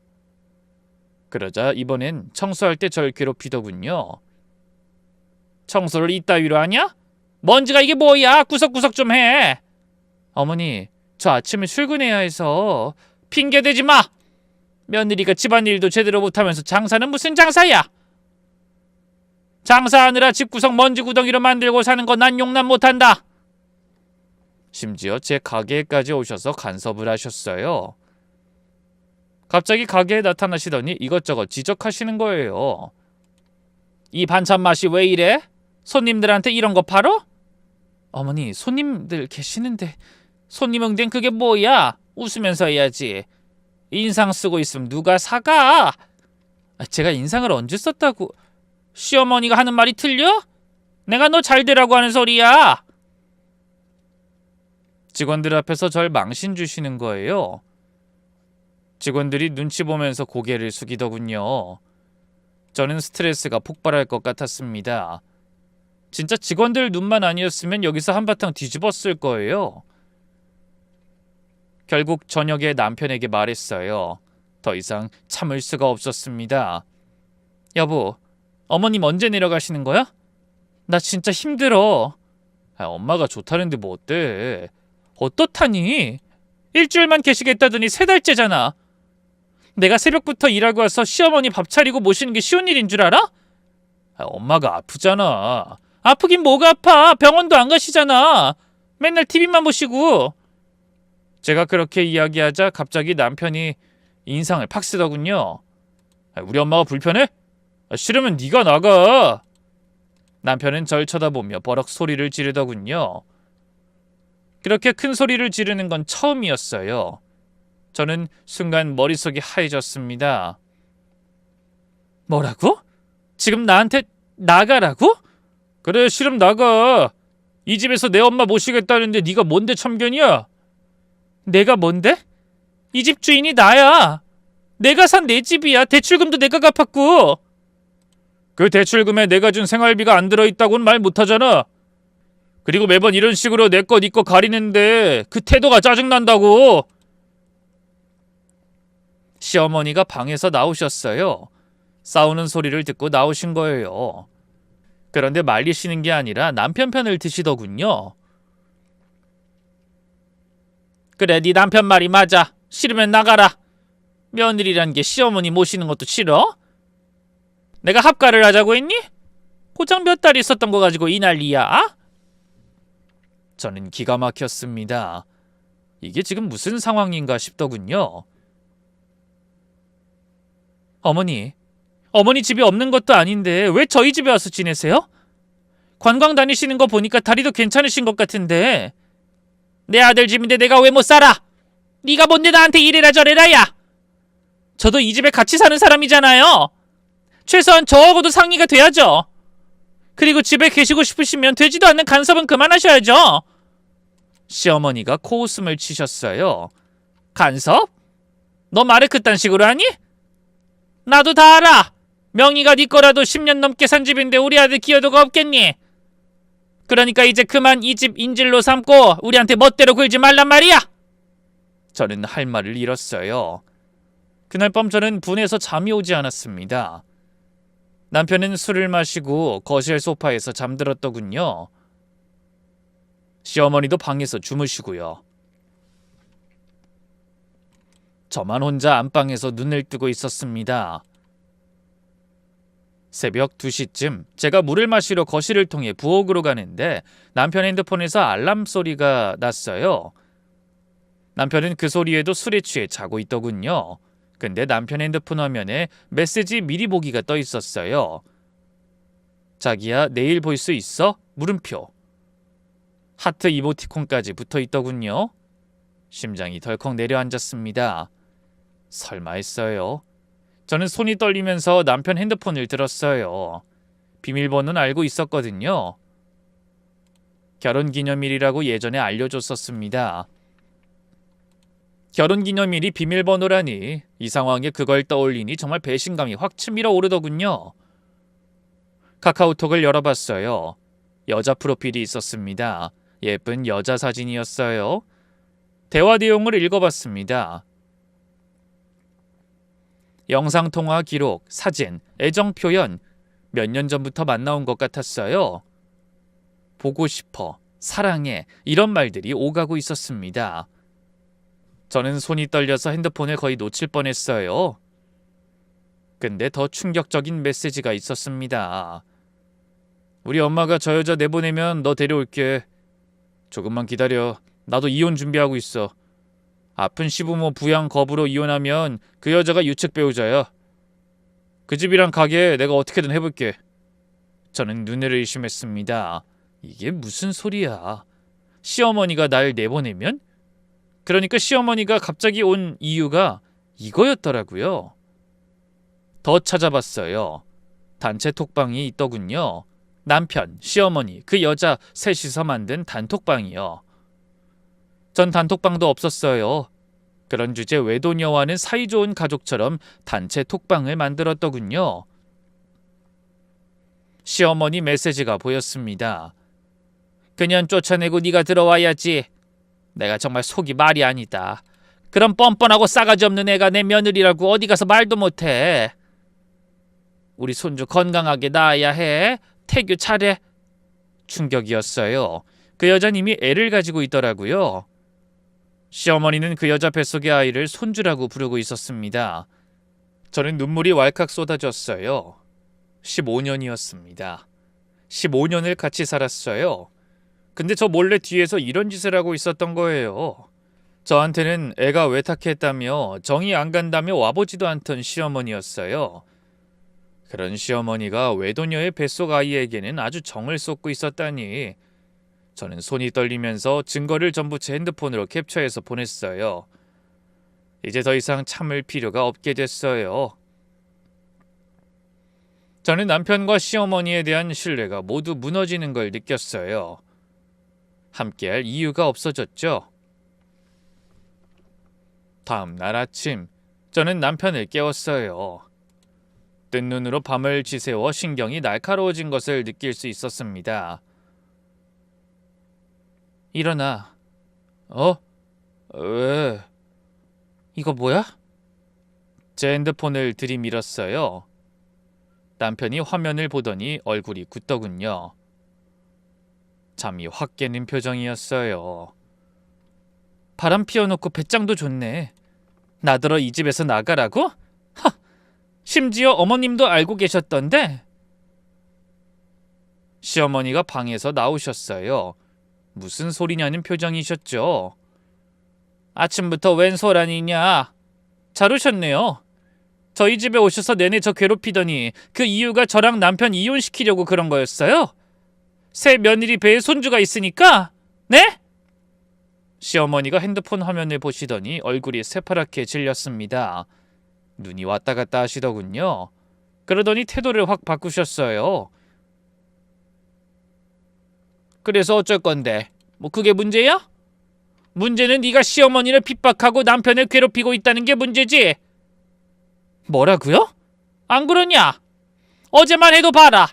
그러자 이번엔 청소할 때 절 괴롭히더군요. 청소를 이따위로 하냐? 먼지가 이게 뭐야? 구석구석 좀 해. 어머니, 저 아침에 출근해야 해서. 핑계대지 마. 며느리가 집안일도 제대로 못하면서 장사는 무슨 장사야? 장사하느라 집구석 먼지 구덩이로 만들고 사는 거 난 용납 못한다. 심지어 제 가게에까지 오셔서 간섭을 하셨어요. 갑자기 가게에 나타나시더니 이것저것 지적하시는 거예요. 이 반찬 맛이 왜 이래? 손님들한테 이런 거 팔어? 어머니, 손님들 계시는데. 손님 응대는 그게 뭐야? 웃으면서 해야지. 인상 쓰고 있으면 누가 사가? 제가 인상을 언제 썼다고. 시어머니가 하는 말이 틀려? 내가 너 잘 되라고 하는 소리야. 직원들 앞에서 절 망신 주시는 거예요. 직원들이 눈치 보면서 고개를 숙이더군요. 저는 스트레스가 폭발할 것 같았습니다. 진짜 직원들 눈만 아니었으면 여기서 한바탕 뒤집었을 거예요. 결국 저녁에 남편에게 말했어요. 더 이상 참을 수가 없었습니다. 여보, 어머님 언제 내려가시는 거야? 나 진짜 힘들어. 엄마가 좋다는데 뭐 어때? 어떻다니? 일주일만 계시겠다더니 3달째잖아. 내가 새벽부터 일하고 와서 시어머니 밥 차리고 모시는 게 쉬운 일인 줄 알아? 엄마가 아프잖아. 아프긴 뭐가 아파. 병원도 안 가시잖아. 맨날 TV만 보시고. 제가 그렇게 이야기하자 갑자기 남편이 인상을 팍 쓰더군요. 우리 엄마가 불편해? 싫으면 네가 나가. 남편은 절 쳐다보며 버럭 소리를 지르더군요. 그렇게 큰 소리를 지르는 건 처음이었어요. 저는 순간 머릿속이 하얘졌습니다. 뭐라고? 지금 나한테 나가라고? 그래, 싫으면 나가. 이 집에서 내 엄마 모시겠다는데 네가 뭔데 참견이야? 내가 뭔데? 이 집 주인이 나야. 내가 산 내 집이야. 대출금도 내가 갚았고. 그 대출금에 내가 준 생활비가 안 들어있다고는 말 못하잖아. 그리고 매번 이런 식으로 내 거 네 거 가리는데 그 태도가 짜증난다고. 시어머니가 방에서 나오셨어요. 싸우는 소리를 듣고 나오신 거예요. 그런데 말리시는 게 아니라 남편 편을 드시더군요. 그래, 네 남편 말이 맞아. 싫으면 나가라. 며느리란 게 시어머니 모시는 것도 싫어? 내가 합가를 하자고 했니? 고작 몇 달 있었던 거 가지고 이 난리야? 저는 기가 막혔습니다. 이게 지금 무슨 상황인가 싶더군요. 어머니 집이 없는 것도 아닌데 왜 저희 집에 와서 지내세요? 관광 다니시는 거 보니까 다리도 괜찮으신 것 같은데. 내 아들 집인데 내가 왜 못 살아? 네가 뭔데 나한테 이래라 저래라 야. 저도 이 집에 같이 사는 사람이잖아요. 최소한 저하고도 상의가 돼야죠. 그리고 집에 계시고 싶으시면 되지도 않는 간섭은 그만하셔야죠. 시어머니가 코웃음을 치셨어요. 간섭? 너 말을 그딴 식으로 하니? 나도 다 알아. 명의가 네 거라도 10년 넘게 산 집인데 우리 아들 기여도가 없겠니? 그러니까 이제 그만 이 집 인질로 삼고 우리한테 멋대로 굴지 말란 말이야. 저는 할 말을 잃었어요. 그날 밤 저는 분해서 잠이 오지 않았습니다. 남편은 술을 마시고 거실 소파에서 잠들었더군요. 시어머니도 방에서 주무시고요. 저만 혼자 안방에서 눈을 뜨고 있었습니다. 새벽 2시쯤 제가 물을 마시러 거실을 통해 부엌으로 가는데 남편 핸드폰에서 알람 소리가 났어요. 남편은 그 소리에도 술에 취해 자고 있더군요. 근데 남편 핸드폰 화면에 메시지 미리 보기가 떠 있었어요. 자기야, 내일 볼 수 있어? 물음표. 하트 이모티콘까지 붙어 있더군요. 심장이 덜컥 내려앉았습니다. 설마 했어요. 저는 손이 떨리면서 남편 핸드폰을 들었어요. 비밀번호는 알고 있었거든요. 결혼기념일이라고 예전에 알려줬었습니다. 결혼기념일이 비밀번호라니, 이 상황에 그걸 떠올리니 정말 배신감이 확 치밀어 오르더군요. 카카오톡을 열어봤어요. 여자 프로필이 있었습니다. 예쁜 여자 사진이었어요. 대화 내용을 읽어봤습니다. 영상통화 기록, 사진, 애정 표현, 몇 년 전부터 만나온 것 같았어요. 보고 싶어, 사랑해, 이런 말들이 오가고 있었습니다. 저는 손이 떨려서 핸드폰을 거의 놓칠 뻔했어요. 근데 더 충격적인 메시지가 있었습니다. 우리 엄마가 저 여자 내보내면 너 데려올게. 조금만 기다려. 나도 이혼 준비하고 있어. 아픈 시부모 부양 거부로 이혼하면 그 여자가 유책 배우자야. 그 집이랑 가게 내가 어떻게든 해볼게. 저는 눈을 의심했습니다. 이게 무슨 소리야. 시어머니가 날 내보내면? 그러니까 시어머니가 갑자기 온 이유가 이거였더라고요. 더 찾아봤어요. 단체 톡방이 있더군요. 남편, 시어머니, 그 여자 셋이서 만든 단톡방이요. 전 단톡방도 없었어요. 그런 주제 외도녀와는 사이좋은 가족처럼 단체 톡방을 만들었더군요. 시어머니 메시지가 보였습니다. 그년 쫓아내고 네가 들어와야지. 내가 정말 속이 말이 아니다. 그런 뻔뻔하고 싸가지 없는 애가 내 며느리라고 어디 가서 말도 못해. 우리 손주 건강하게 낳아야 해. 태교 차례. 충격이었어요. 그 여자는 이미 애를 가지고 있더라고요. 시어머니는 그 여자 뱃속의 아이를 손주라고 부르고 있었습니다. 저는 눈물이 왈칵 쏟아졌어요. 15년이었습니다. 15년을 같이 살았어요. 근데 저 몰래 뒤에서 이런 짓을 하고 있었던 거예요. 저한테는 애가 외탁했다며 정이 안 간다며 와보지도 않던 시어머니였어요. 그런 시어머니가 외도녀의 뱃속 아이에게는 아주 정을 쏟고 있었다니. 저는 손이 떨리면서 증거를 전부 제 핸드폰으로 캡처해서 보냈어요. 이제 더 이상 참을 필요가 없게 됐어요. 저는 남편과 시어머니에 대한 신뢰가 모두 무너지는 걸 느꼈어요. 함께할 이유가 없어졌죠. 다음 날 아침, 저는 남편을 깨웠어요. 뜬 눈으로 밤을 지새워 신경이 날카로워진 것을 느낄 수 있었습니다. 일어나. 왜? 이거 뭐야? 제 핸드폰을 들이밀었어요. 남편이 화면을 보더니 얼굴이 굳더군요. 잠이 확 깨는 표정이었어요. 바람 피워놓고 배짱도 좋네. 나더러 이 집에서 나가라고? 하! 심지어 어머님도 알고 계셨던데? 시어머니가 방에서 나오셨어요. 무슨 소리냐는 표정이셨죠. 아침부터 웬 소란이냐? 잘 오셨네요. 저희 집에 오셔서 내내 저 괴롭히더니 그 이유가 저랑 남편 이혼시키려고 그런 거였어요? 새 며느리 배에 손주가 있으니까? 네? 시어머니가 핸드폰 화면을 보시더니 얼굴이 새파랗게 질렸습니다. 눈이 왔다 갔다 하시더군요. 그러더니 태도를 확 바꾸셨어요. 그래서 어쩔 건데? 뭐 그게 문제야? 문제는 네가 시어머니를 핍박하고 남편을 괴롭히고 있다는 게 문제지. 뭐라고요? 안 그러냐? 어제만 해도 봐라.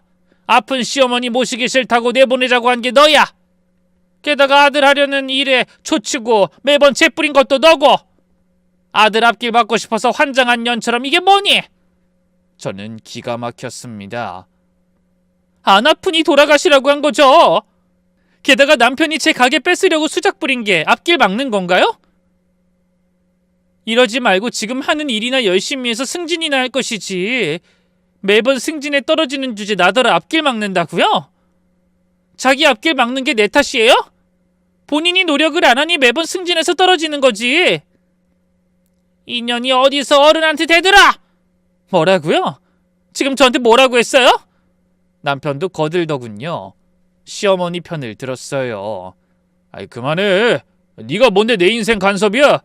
아픈 시어머니 모시기 싫다고 내보내자고 한 게 너야. 게다가 아들 하려는 일에 초치고 매번 재 뿌린 것도 너고. 아들 앞길 받고 싶어서 환장한 년처럼 이게 뭐니? 저는 기가 막혔습니다. 안 아프니 돌아가시라고 한 거죠. 게다가 남편이 제 가게 뺏으려고 수작 부린 게 앞길 막는 건가요? 이러지 말고 지금 하는 일이나 열심히 해서 승진이나 할 것이지. 매번 승진에 떨어지는 주제 나더러 앞길 막는다고요? 자기 앞길 막는 게 내 탓이에요? 본인이 노력을 안 하니 매번 승진해서 떨어지는 거지. 인연이 어디서 어른한테 대들아! 뭐라고요? 지금 저한테 뭐라고 했어요? 남편도 거들더군요. 시어머니 편을 들었어요. 아이 그만해. 네가 뭔데 내 인생 간섭이야?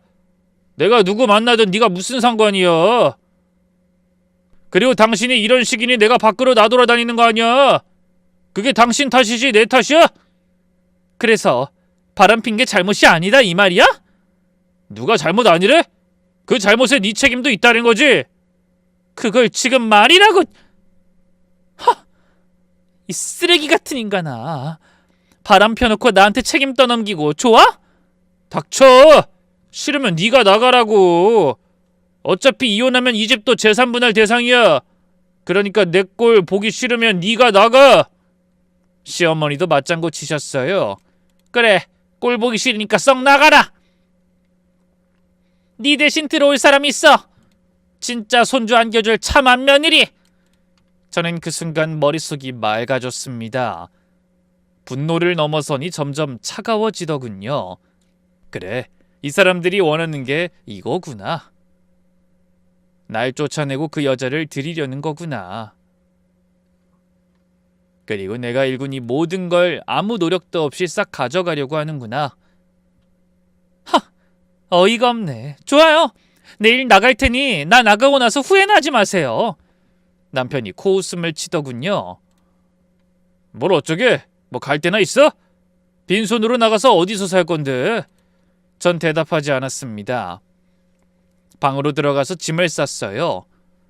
내가 누구 만나든 네가 무슨 상관이야? 그리고 당신이 이런 식이니 내가 밖으로 나돌아다니는 거 아니야? 그게 당신 탓이지 내 탓이야? 그래서 바람핀 게 잘못이 아니다 이 말이야? 누가 잘못 아니래? 그 잘못에 네 책임도 있다는 거지? 그걸 지금 말이라고... 이 쓰레기 같은 인간아. 바람 펴놓고 나한테 책임 떠넘기고 좋아? 닥쳐! 싫으면 네가 나가라고. 어차피 이혼하면 이 집도 재산분할 대상이야. 그러니까 내 꼴 보기 싫으면 네가 나가. 시어머니도 맞장구 치셨어요. 그래, 꼴 보기 싫으니까 썩 나가라. 네 대신 들어올 사람 있어. 진짜 손주 안겨줄 참한 며느리. 저는 그 순간 머릿속이 맑아졌습니다. 분노를 넘어서니 점점 차가워지더군요. 그래, 이 사람들이 원하는 게 이거구나. 날 쫓아내고 그 여자를 들이려는 거구나. 그리고 내가 일군 이 모든 걸 아무 노력도 없이 싹 가져가려고 하는구나. 어이가 없네. 좋아요. 내일 나갈 테니 나 나가고 나서 후회는 하지 마세요. 남편이 코웃음을 치더군요. 뭘 어쩌게? 뭐 갈 데나 있어? 빈손으로 나가서 어디서 살 건데? 전 대답하지 않았습니다. 방으로 들어가서 짐을 쌌어요.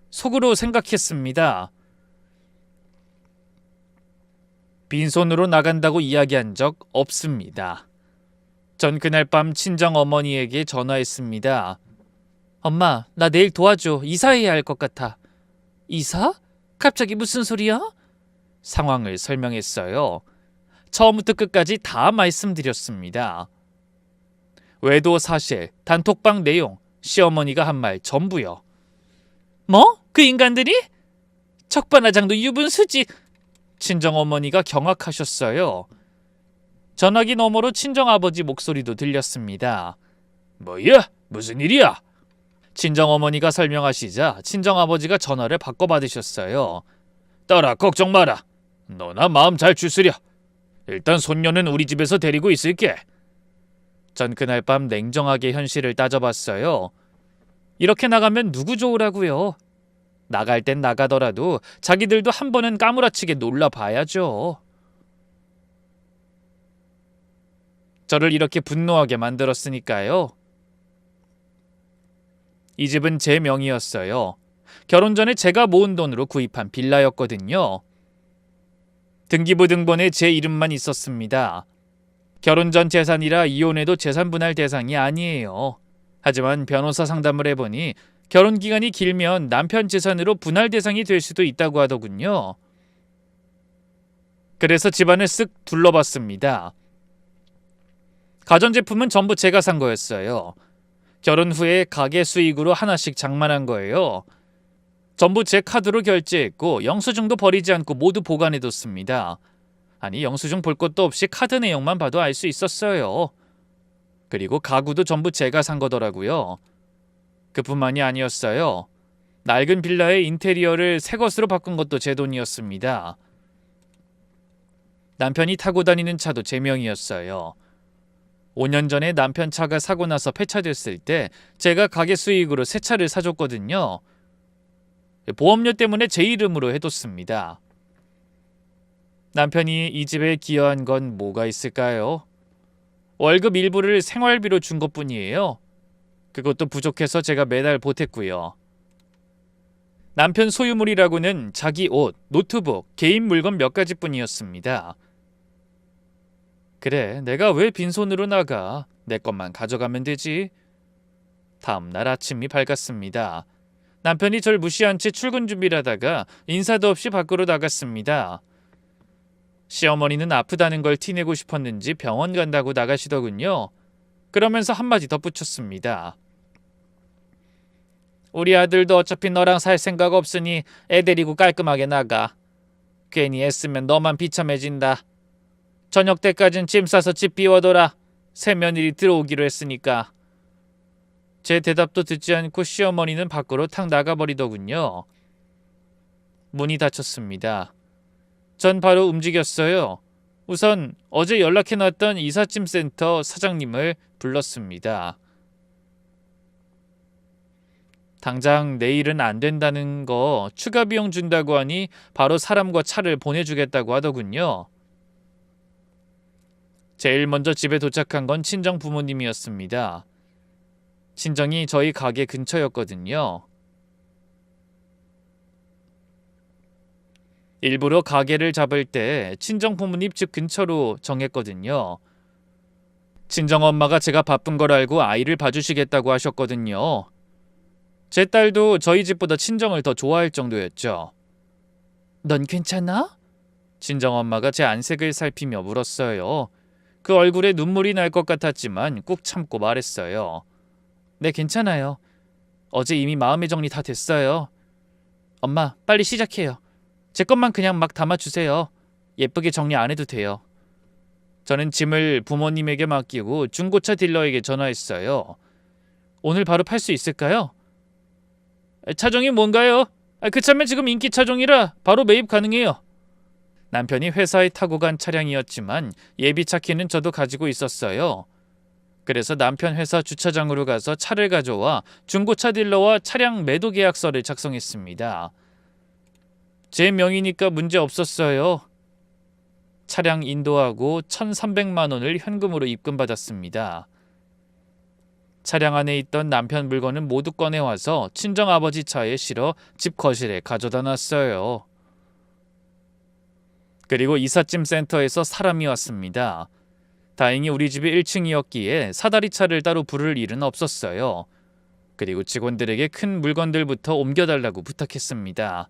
속으로 생각했습니다. 빈손으로 나간다고 이야기한 적 없습니다. 전 그날 밤 친정 어머니에게 전화했습니다. 엄마, 나 내일 도와줘. 이사해야 할 것 같아. 이사? 갑자기 무슨 소리야? 상황을 설명했어요. 처음부터 끝까지 다 말씀드렸습니다. 외도 사실, 단톡방 내용, 시어머니가 한 말 전부요. 뭐? 그 인간들이? 적반하장도 유분수지. 친정어머니가 경악하셨어요. 전화기 너머로 친정아버지 목소리도 들렸습니다. 뭐야? 무슨 일이야? 친정어머니가 설명하시자 친정아버지가 전화를 바꿔 받으셨어요. 딸아, 걱정 마라. 너나 마음 잘 추스려. 일단 손녀는 우리 집에서 데리고 있을게. 전 그날 밤 냉정하게 현실을 따져봤어요. 이렇게 나가면 누구 좋으라고요? 나갈 땐 나가더라도 자기들도 한 번은 까무라치게 놀라봐야죠. 저를 이렇게 분노하게 만들었으니까요. 이 집은 제 명의였어요. 결혼 전에 제가 모은 돈으로 구입한 빌라였거든요. 등기부 등본에 제 이름만 있었습니다. 결혼 전 재산이라 이혼해도 재산분할 대상이 아니에요. 하지만 변호사 상담을 해보니 결혼 기간이 길면 남편 재산으로 분할 대상이 될 수도 있다고 하더군요. 그래서 집안을 쓱 둘러봤습니다. 가전제품은 전부 제가 산 거였어요. 결혼 후에 가게 수익으로 하나씩 장만한 거예요. 전부 제 카드로 결제했고 영수증도 버리지 않고 모두 보관해뒀습니다. 아니, 영수증 볼 것도 없이 카드 내용만 봐도 알 수 있었어요. 그리고 가구도 전부 제가 산 거더라고요. 그뿐만이 아니었어요. 낡은 빌라의 인테리어를 새 것으로 바꾼 것도 제 돈이었습니다. 남편이 타고 다니는 차도 제 명이었어요. 5년 전에 남편 차가 사고 나서 폐차됐을 때 제가 가게 수익으로 새 차를 사줬거든요. 보험료 때문에 제 이름으로 해뒀습니다. 남편이 이 집에 기여한 건 뭐가 있을까요? 월급 일부를 생활비로 준 것뿐이에요. 그것도 부족해서 제가 매달 보탰고요. 남편 소유물이라고는 자기 옷, 노트북, 개인 물건 몇 가지뿐이었습니다. 그래, 내가 왜 빈손으로 나가? 내 것만 가져가면 되지. 다음 날 아침이 밝았습니다. 남편이 절 무시한 채 출근 준비를 하다가 인사도 없이 밖으로 나갔습니다. 시어머니는 아프다는 걸 티내고 싶었는지 병원 간다고 나가시더군요. 그러면서 한마디 덧붙였습니다. 우리 아들도 어차피 너랑 살 생각 없으니 애 데리고 깔끔하게 나가. 괜히 애쓰면 너만 비참해진다. 저녁 때까진 짐 싸서 집 비워둬라. 새 며느리 들어오기로 했으니까. 제 대답도 듣지 않고 시어머니는 밖으로 탁 나가버리더군요. 문이 닫혔습니다. 전 바로 움직였어요. 우선 어제 연락해놨던 이삿짐센터 사장님을 불렀습니다. 당장 내일은 안 된다는 거 추가 비용 준다고 하니 바로 사람과 차를 보내주겠다고 하더군요. 제일 먼저 집에 도착한 건 친정 부모님이었습니다. 친정이 저희 가게 근처였거든요. 일부러 가게를 잡을 때 친정 부모님 집 근처로 정했거든요. 친정 엄마가 제가 바쁜 걸 알고 아이를 봐주시겠다고 하셨거든요. 제 딸도 저희 집보다 친정을 더 좋아할 정도였죠. 넌 괜찮아? 친정 엄마가 제 안색을 살피며 물었어요. 그 얼굴에 눈물이 날 것 같았지만 꾹 참고 말했어요. 네, 괜찮아요. 어제 이미 마음의 정리 다 됐어요. 엄마, 빨리 시작해요. 제 것만 그냥 막 담아주세요. 예쁘게 정리 안 해도 돼요. 저는 짐을 부모님에게 맡기고 중고차 딜러에게 전화했어요. 오늘 바로 팔 수 있을까요? 차종이 뭔가요? 그 차면 지금 인기 차종이라 바로 매입 가능해요. 남편이 회사에 타고 간 차량이었지만 예비차 키는 저도 가지고 있었어요. 그래서 남편 회사 주차장으로 가서 차를 가져와 중고차 딜러와 차량 매도 계약서를 작성했습니다. 제 명의니까 문제 없었어요. 차량 인도하고 1,300만 원을 현금으로 입금받았습니다. 차량 안에 있던 남편 물건은 모두 꺼내와서 친정아버지 차에 실어 집 거실에 가져다 놨어요. 그리고 이삿짐 센터에서 사람이 왔습니다. 다행히 우리 집이 1층이었기에 사다리차를 따로 부를 일은 없었어요. 그리고 직원들에게 큰 물건들부터 옮겨달라고 부탁했습니다.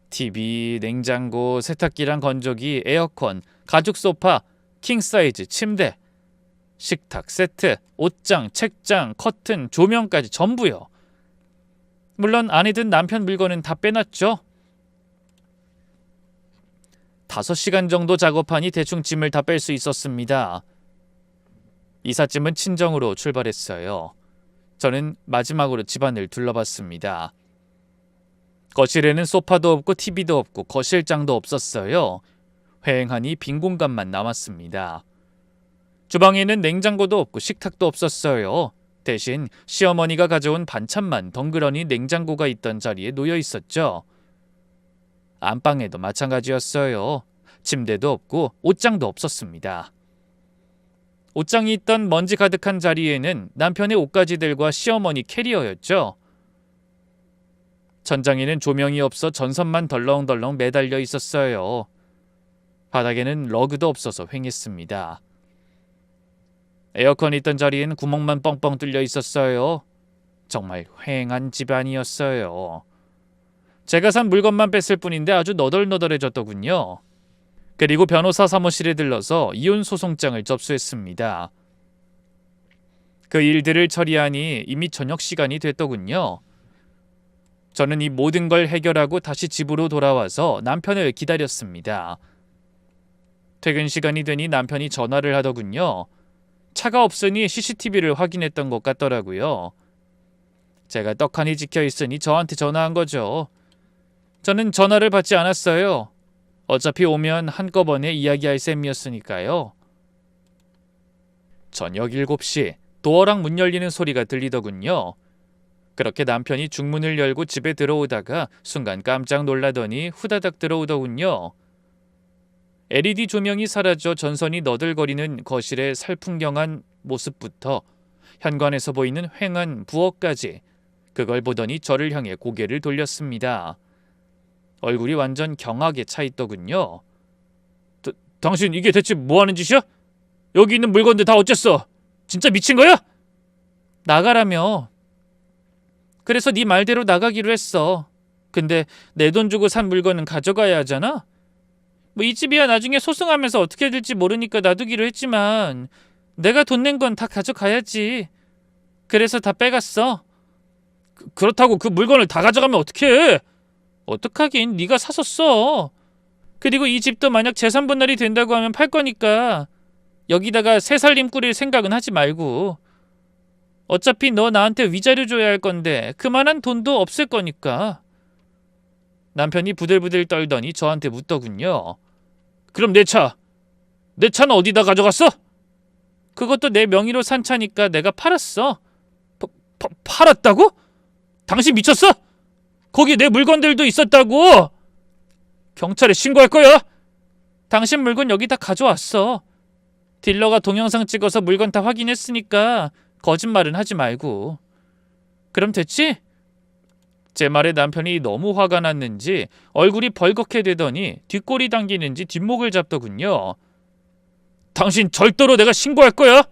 TV, 냉장고, 세탁기랑 건조기, 에어컨, 가죽 소파, 킹사이즈 침대, 식탁 세트, 옷장, 책장, 커튼, 조명까지 전부요. 물론 안에 든 남편 물건은 다 빼놨죠. 5시간 정도 작업하니 대충 짐을 다 뺄 수 있었습니다. 이삿짐은 친정으로 출발했어요. 저는 마지막으로 집안을 둘러봤습니다. 거실에는 소파도 없고 TV도 없고 거실장도 없었어요. 휑하니 빈 공간만 남았습니다. 주방에는 냉장고도 없고 식탁도 없었어요. 대신 시어머니가 가져온 반찬만 덩그러니 냉장고가 있던 자리에 놓여 있었죠. 안방에도 마찬가지였어요. 침대도 없고 옷장도 없었습니다. 옷장이 있던 먼지 가득한 자리에는 남편의 옷가지들과 시어머니 캐리어였죠. 천장에는 조명이 없어 전선만 덜렁덜렁 매달려 있었어요. 바닥에는 러그도 없어서 휑했습니다. 에어컨이 있던 자리엔 구멍만 뻥뻥 뚫려 있었어요. 정말 휑한 집안이었어요. 제가 산 물건만 뺐을 뿐인데 아주 너덜너덜해졌더군요. 그리고 변호사 사무실에 들러서 이혼 소송장을 접수했습니다. 그 일들을 처리하니 이미 저녁 시간이 됐더군요. 저는 이 모든 걸 해결하고 다시 집으로 돌아와서 남편을 기다렸습니다. 퇴근 시간이 되니 남편이 전화를 하더군요. 차가 없으니 CCTV를 확인했던 것 같더라고요. 제가 떡하니 지켜 있으니 저한테 전화한 거죠. 저는 전화를 받지 않았어요. 어차피 오면 한꺼번에 이야기할 셈이었으니까요. 저녁 7시 도어락 문 열리는 소리가 들리더군요. 그렇게 남편이 중문을 열고 집에 들어오다가 순간 깜짝 놀라더니 후다닥 들어오더군요. LED 조명이 사라져 전선이 너덜거리는 거실의 살풍경한 모습부터 현관에서 보이는 휑한 부엌까지 그걸 보더니 저를 향해 고개를 돌렸습니다. 얼굴이 완전 경악에 차 있더군요. 당신 이게 대체 뭐 하는 짓이야? 여기 있는 물건들 다 어쨌어? 진짜 미친 거야? 나가라며. 그래서 네 말대로 나가기로 했어. 근데 내 돈 주고 산 물건은 가져가야 하잖아? 뭐 이 집이야 나중에 소송하면서 어떻게 될지 모르니까 놔두기로 했지만 내가 돈 낸 건 다 가져가야지. 그래서 다 빼갔어. 그렇다고 그 물건을 다 가져가면 어떡해? 어떡하긴 네가 사서 써. 그리고 이 집도 만약 재산 분할이 된다고 하면 팔 거니까 여기다가 새 살림 꾸릴 생각은 하지 말고. 어차피 너 나한테 위자료 줘야 할 건데 그만한 돈도 없을 거니까. 남편이 부들부들 떨더니 저한테 묻더군요. 그럼 내 차는 어디다 가져갔어? 그것도 내 명의로 산 차니까 내가 팔았어. 팔았다고? 당신 미쳤어? 거기 내 물건들도 있었다고. 경찰에 신고할 거야. 당신 물건 여기 다 가져왔어. 딜러가 동영상 찍어서 물건 다 확인했으니까 거짓말은 하지 말고. 그럼 됐지? 제 말에 남편이 너무 화가 났는지 얼굴이 벌겋게 되더니 뒷골이 당기는지 뒷목을 잡더군요. 당신 절도로 내가 신고할 거야?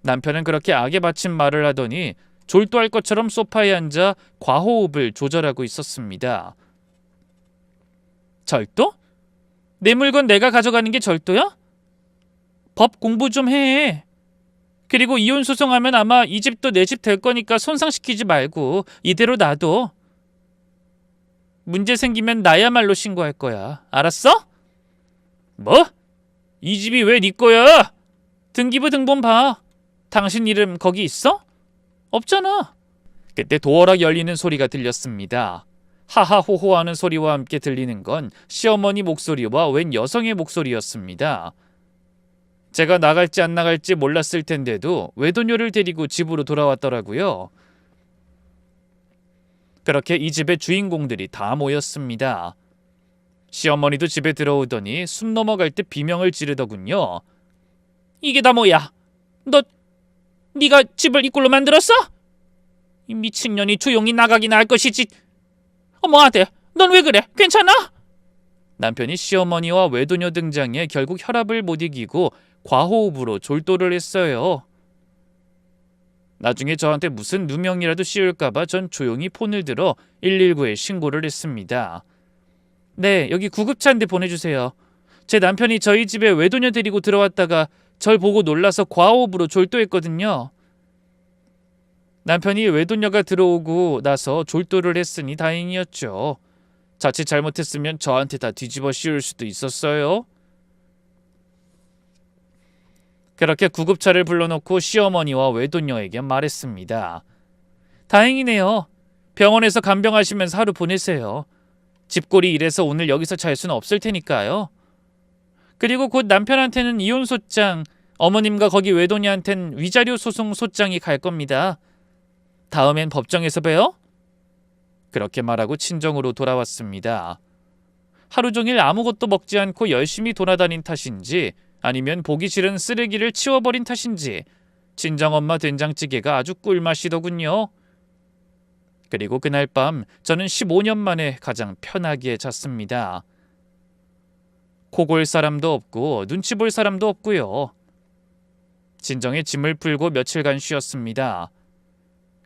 남편은 그렇게 악에 받친 말을 하더니 졸도할 것처럼 소파에 앉아 과호흡을 조절하고 있었습니다. 절도? 내 물건 내가 가져가는 게 절도야? 법 공부 좀 해. 그리고 이혼 소송하면 아마 이 집도 내 집 될 거니까 손상시키지 말고 이대로 놔둬. 문제 생기면 나야말로 신고할 거야. 알았어? 뭐? 이 집이 왜 네 거야? 등기부 등본 봐. 당신 이름 거기 있어? 없잖아. 그때 도어락 열리는 소리가 들렸습니다. 하하호호하는 소리와 함께 들리는 건 시어머니 목소리와 웬 여성의 목소리였습니다. 제가 나갈지 안 나갈지 몰랐을 텐데도 외도녀를 데리고 집으로 돌아왔더라고요. 그렇게 이 집의 주인공들이 다 모였습니다. 시어머니도 집에 들어오더니 숨 넘어갈 듯 비명을 지르더군요. 이게 다 뭐야? 네가 집을 이 꼴로 만들었어? 이 미친년이 조용히 나가기나 할 것이지. 어머 아들, 넌 왜 그래? 괜찮아? 남편이 시어머니와 외도녀 등장에 결국 혈압을 못 이기고 과호흡으로 졸도를 했어요. 나중에 저한테 무슨 누명이라도 씌울까봐 전 조용히 폰을 들어 119에 신고를 했습니다. 네, 여기 구급차인데 보내주세요. 제 남편이 저희 집에 외도녀 데리고 들어왔다가 절 보고 놀라서 과호흡으로 졸도했거든요. 남편이 외도녀가 들어오고 나서 졸도를 했으니 다행이었죠. 자칫 잘못했으면 저한테 다 뒤집어 씌울 수도 있었어요. 그렇게 구급차를 불러놓고 시어머니와 외도녀에게 말했습니다. 다행이네요. 병원에서 간병하시면서 하루 보내세요. 집골이 이래서 오늘 여기서 잘 수는 없을 테니까요. 그리고 곧 남편한테는 이혼 소장, 어머님과 거기 외도녀한텐 위자료 소송 소장이 갈 겁니다. 다음엔 법정에서 봬요. 그렇게 말하고 친정으로 돌아왔습니다. 하루 종일 아무것도 먹지 않고 열심히 돌아다닌 탓인지 아니면 보기 싫은 쓰레기를 치워버린 탓인지 친정엄마 된장찌개가 아주 꿀맛이더군요. 그리고 그날 밤 저는 15년 만에 가장 편하게 잤습니다. 코 골 사람도 없고 눈치 볼 사람도 없고요. 진정에 짐을 풀고 며칠간 쉬었습니다.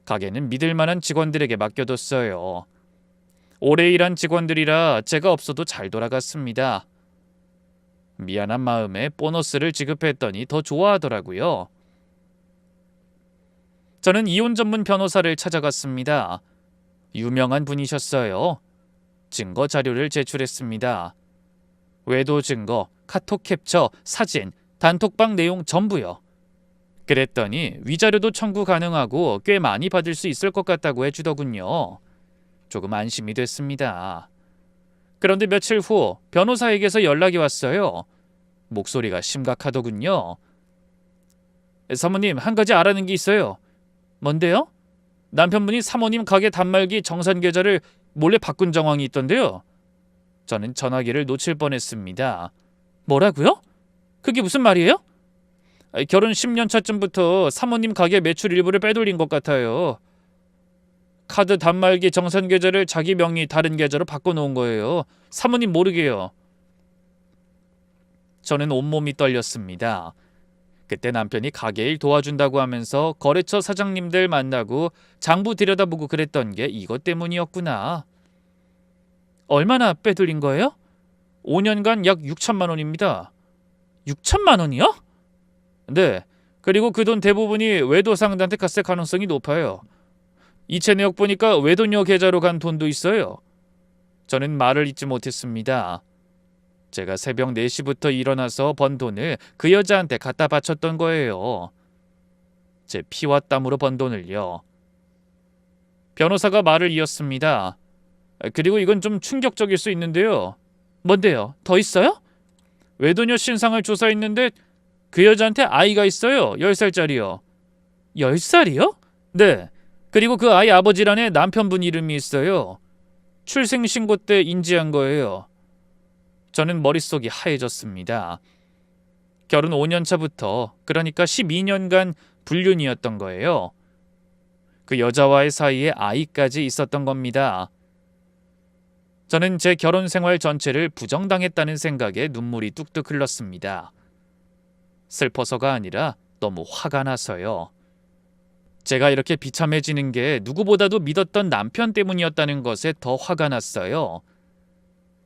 가게는 믿을 만한 직원들에게 맡겨뒀어요. 오래 일한 직원들이라 제가 없어도 잘 돌아갔습니다. 미안한 마음에 보너스를 지급했더니 더 좋아하더라고요. 저는 이혼 전문 변호사를 찾아갔습니다. 유명한 분이셨어요. 증거 자료를 제출했습니다. 외도 증거, 카톡 캡처, 사진, 단톡방 내용 전부요. 그랬더니 위자료도 청구 가능하고 꽤 많이 받을 수 있을 것 같다고 해주더군요. 조금 안심이 됐습니다. 그런데 며칠 후 변호사에게서 연락이 왔어요. 목소리가 심각하더군요. 사모님, 한 가지 알아낸 게 있어요. 뭔데요? 남편분이 사모님 가게 단말기 정산 계좌를 몰래 바꾼 정황이 있던데요. 저는 전화기를 놓칠 뻔했습니다. 뭐라고요? 그게 무슨 말이에요? 결혼 10년 차쯤부터 사모님 가게 매출 일부를 빼돌린 것 같아요. 카드 단말기 정산 계좌를 자기 명의 다른 계좌로 바꿔놓은 거예요. 사모님 모르게요. 저는 온몸이 떨렸습니다. 그때 남편이 가게 일 도와준다고 하면서 거래처 사장님들 만나고 장부 들여다보고 그랬던 게 이것 때문이었구나. 얼마나 빼돌린 거예요? 5년간 약 6천만 원입니다. 6천만 원이요? 네. 그리고 그 돈 대부분이 외도 상대한테 갔을 가능성이 높아요. 이체 내역 보니까 외도녀 계좌로 간 돈도 있어요. 저는 말을 잇지 못했습니다. 제가 새벽 4시부터 일어나서 번 돈을 그 여자한테 갖다 바쳤던 거예요. 제 피와 땀으로 번 돈을요. 변호사가 말을 이었습니다. 그리고 이건 좀 충격적일 수 있는데요. 뭔데요? 더 있어요? 외도녀 신상을 조사했는데 그 여자한테 아이가 있어요. 10살짜리요. 10살이요? 네. 그리고 그 아이 아버지란에 남편분 이름이 있어요. 출생신고 때 인지한 거예요. 저는 머릿속이 하얘졌습니다. 결혼 5년 차부터, 그러니까 12년간 불륜이었던 거예요. 그 여자와의 사이에 아이까지 있었던 겁니다. 저는 제 결혼 생활 전체를 부정당했다는 생각에 눈물이 뚝뚝 흘렀습니다. 슬퍼서가 아니라 너무 화가 나서요. 제가 이렇게 비참해지는 게 누구보다도 믿었던 남편 때문이었다는 것에 더 화가 났어요.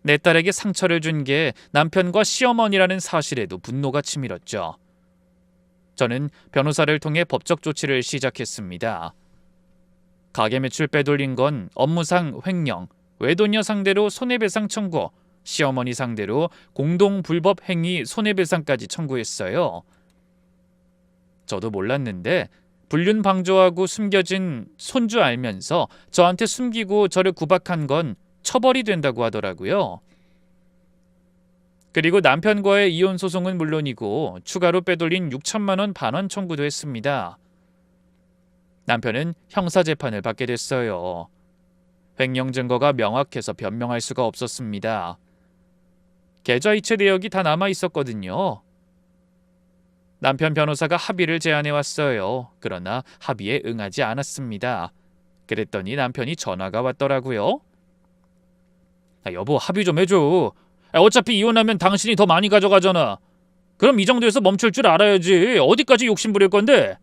내 딸에게 상처를 준 게 남편과 시어머니라는 사실에도 분노가 치밀었죠. 저는 변호사를 통해 법적 조치를 시작했습니다. 가계 매출 빼돌린 건 업무상 횡령, 외도녀 상대로 손해배상 청구, 시어머니 상대로 공동 불법 행위 손해배상까지 청구했어요. 저도 몰랐는데 불륜 방조하고 숨겨진 손주 알면서 저한테 숨기고 저를 구박한 건 처벌이 된다고 하더라고요. 그리고 남편과의 이혼 소송은 물론이고 추가로 빼돌린 6천만 원 반환 청구도 했습니다. 남편은 형사재판을 받게 됐어요. 횡령 증거가 명확해서 변명할 수가 없었습니다. 계좌 이체 내역이 다 남아 있었거든요. 남편 변호사가 합의를 제안해 왔어요. 그러나 합의에 응하지 않았습니다. 그랬더니 남편이 전화가 왔더라고요. 여보, 합의 좀 해줘. 어차피 이혼하면 당신이 더 많이 가져가잖아. 그럼 이 정도에서 멈출 줄 알아야지. 어디까지 욕심 부릴 건데?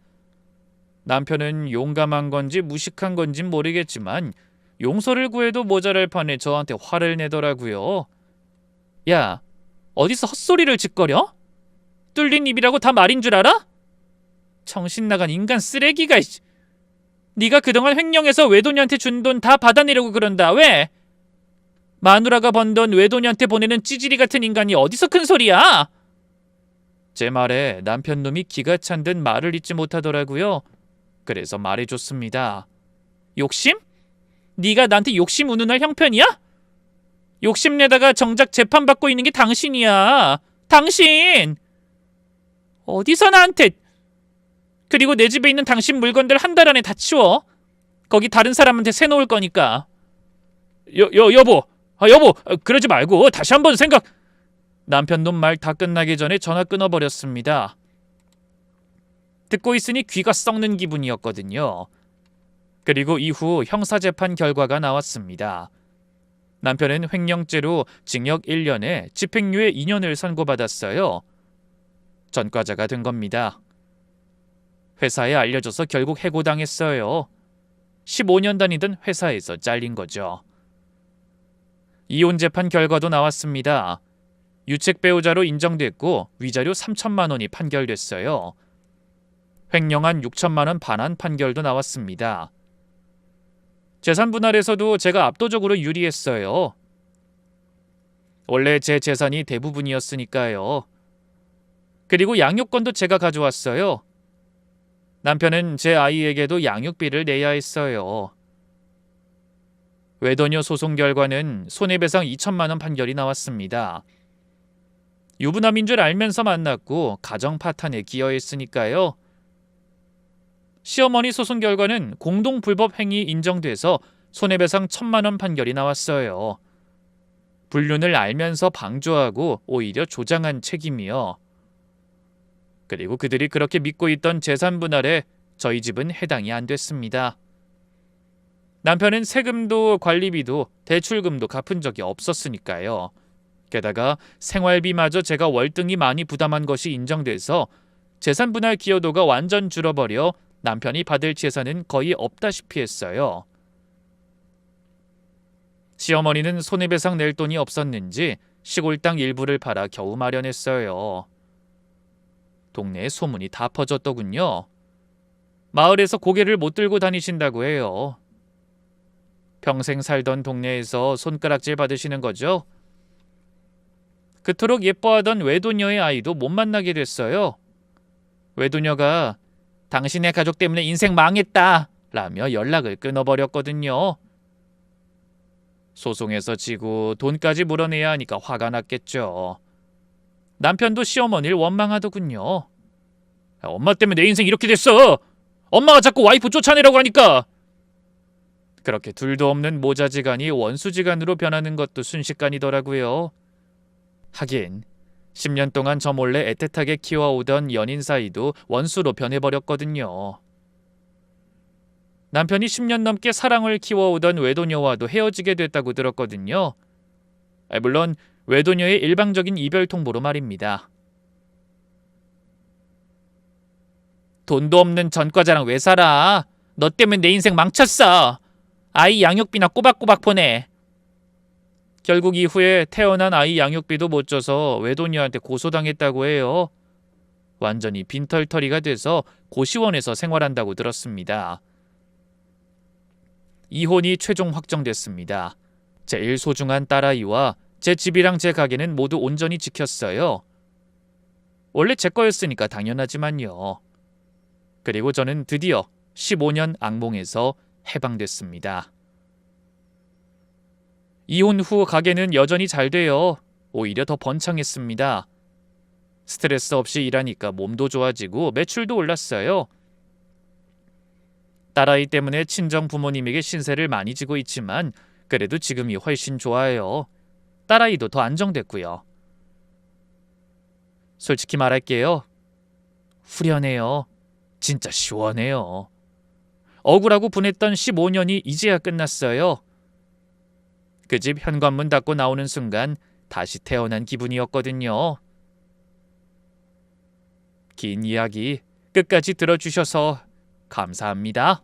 남편은 용감한 건지 무식한 건진 모르겠지만 용서를 구해도 모자랄 판에 저한테 화를 내더라고요. 야, 어디서 헛소리를 짓거려? 뚫린 입이라고 다 말인 줄 알아? 정신 나간 인간 쓰레기가. 네가 그동안 횡령해서 외도녀한테 준 돈 다 받아내려고 그런다. 왜? 마누라가 번 돈 외도녀한테 보내는 찌질이 같은 인간이 어디서 큰 소리야? 제 말에 남편 놈이 기가 찬 듯 말을 잇지 못하더라고요. 그래서 말해줬습니다. 욕심? 네가 나한테 욕심 운운할 형편이야? 욕심내다가 정작 재판받고 있는 게 당신이야. 당신! 어디서 나한테... 그리고 내 집에 있는 당신 물건들 한 달 안에 다 치워. 거기 다른 사람한테 새놓을 거니까. 여보! 여보! 그러지 말고 다시 한번 생각... 남편 놈 말 다 끝나기 전에 전화 끊어버렸습니다. 듣고 있으니 귀가 썩는 기분이었거든요. 그리고 이후 형사재판 결과가 나왔습니다. 남편은 횡령죄로 징역 1년에 집행유예 2년을 선고받았어요. 전과자가 된 겁니다. 회사에 알려져서 결국 해고당했어요. 15년 다니던 회사에서 잘린 거죠. 이혼 재판 결과도 나왔습니다. 유책 배우자로 인정됐고 위자료 3천만 원이 판결됐어요. 횡령한 6천만 원 반환 판결도 나왔습니다. 재산 분할에서도 제가 압도적으로 유리했어요. 원래 제 재산이 대부분이었으니까요. 그리고 양육권도 제가 가져왔어요. 남편은 제 아이에게도 양육비를 내야 했어요. 외도녀 소송 결과는 손해배상 2천만 원 판결이 나왔습니다. 유부남인 줄 알면서 만났고 가정 파탄에 기여했으니까요. 시어머니 소송 결과는 공동 불법 행위 인정돼서 손해배상 1천만 원 판결이 나왔어요. 불륜을 알면서 방조하고 오히려 조장한 책임이요. 그리고 그들이 그렇게 믿고 있던 재산 분할에 저희 집은 해당이 안 됐습니다. 남편은 세금도 관리비도 대출금도 갚은 적이 없었으니까요. 게다가 생활비마저 제가 월등히 많이 부담한 것이 인정돼서 재산 분할 기여도가 완전 줄어버려 남편이 받을 재산은 거의 없다시피 했어요. 시어머니는 손해배상 낼 돈이 없었는지 시골 땅 일부를 팔아 겨우 마련했어요. 동네에 소문이 다 퍼졌더군요. 마을에서 고개를 못 들고 다니신다고 해요. 평생 살던 동네에서 손가락질 받으시는 거죠? 그토록 예뻐하던 외도녀의 아이도 못 만나게 됐어요. 외도녀가 당신의 가족 때문에 인생 망했다 라며 연락을 끊어버렸거든요. 소송에서 지고 돈까지 물어내야 하니까 화가 났겠죠. 남편도 시어머니를 원망하더군요. 엄마 때문에 내 인생 이렇게 됐어. 엄마가 자꾸 와이프 쫓아내라고 하니까. 그렇게 둘도 없는 모자지간이 원수지간으로 변하는 것도 순식간이더라고요. 하긴 10년 동안 저 몰래 애틋하게 키워오던 연인 사이도 원수로 변해버렸거든요. 남편이 10년 넘게 사랑을 키워오던 외도녀와도 헤어지게 됐다고 들었거든요. 물론 외도녀의 일방적인 이별 통보로 말입니다. 돈도 없는 전과자랑 왜 살아? 너 때문에 내 인생 망쳤어. 아이 양육비나 꼬박꼬박 보내. 결국 이후에 태어난 아이 양육비도 못 줘서 외도녀한테 고소당했다고 해요. 완전히 빈털터리가 돼서 고시원에서 생활한다고 들었습니다. 이혼이 최종 확정됐습니다. 제일 소중한 딸아이와 제 집이랑 제 가게는 모두 온전히 지켰어요. 원래 제 거였으니까 당연하지만요. 그리고 저는 드디어 15년 악몽에서 해방됐습니다. 이혼 후 가게는 여전히 잘 돼요. 오히려 더 번창했습니다. 스트레스 없이 일하니까 몸도 좋아지고 매출도 올랐어요. 딸아이 때문에 친정 부모님에게 신세를 많이 지고 있지만 그래도 지금이 훨씬 좋아요. 딸아이도 더 안정됐고요. 솔직히 말할게요. 후련해요. 진짜 시원해요. 억울하고 분했던 15년이 이제야 끝났어요. 그 집 현관문 닫고 나오는 순간 다시 태어난 기분이었거든요. 긴 이야기 끝까지 들어주셔서 감사합니다.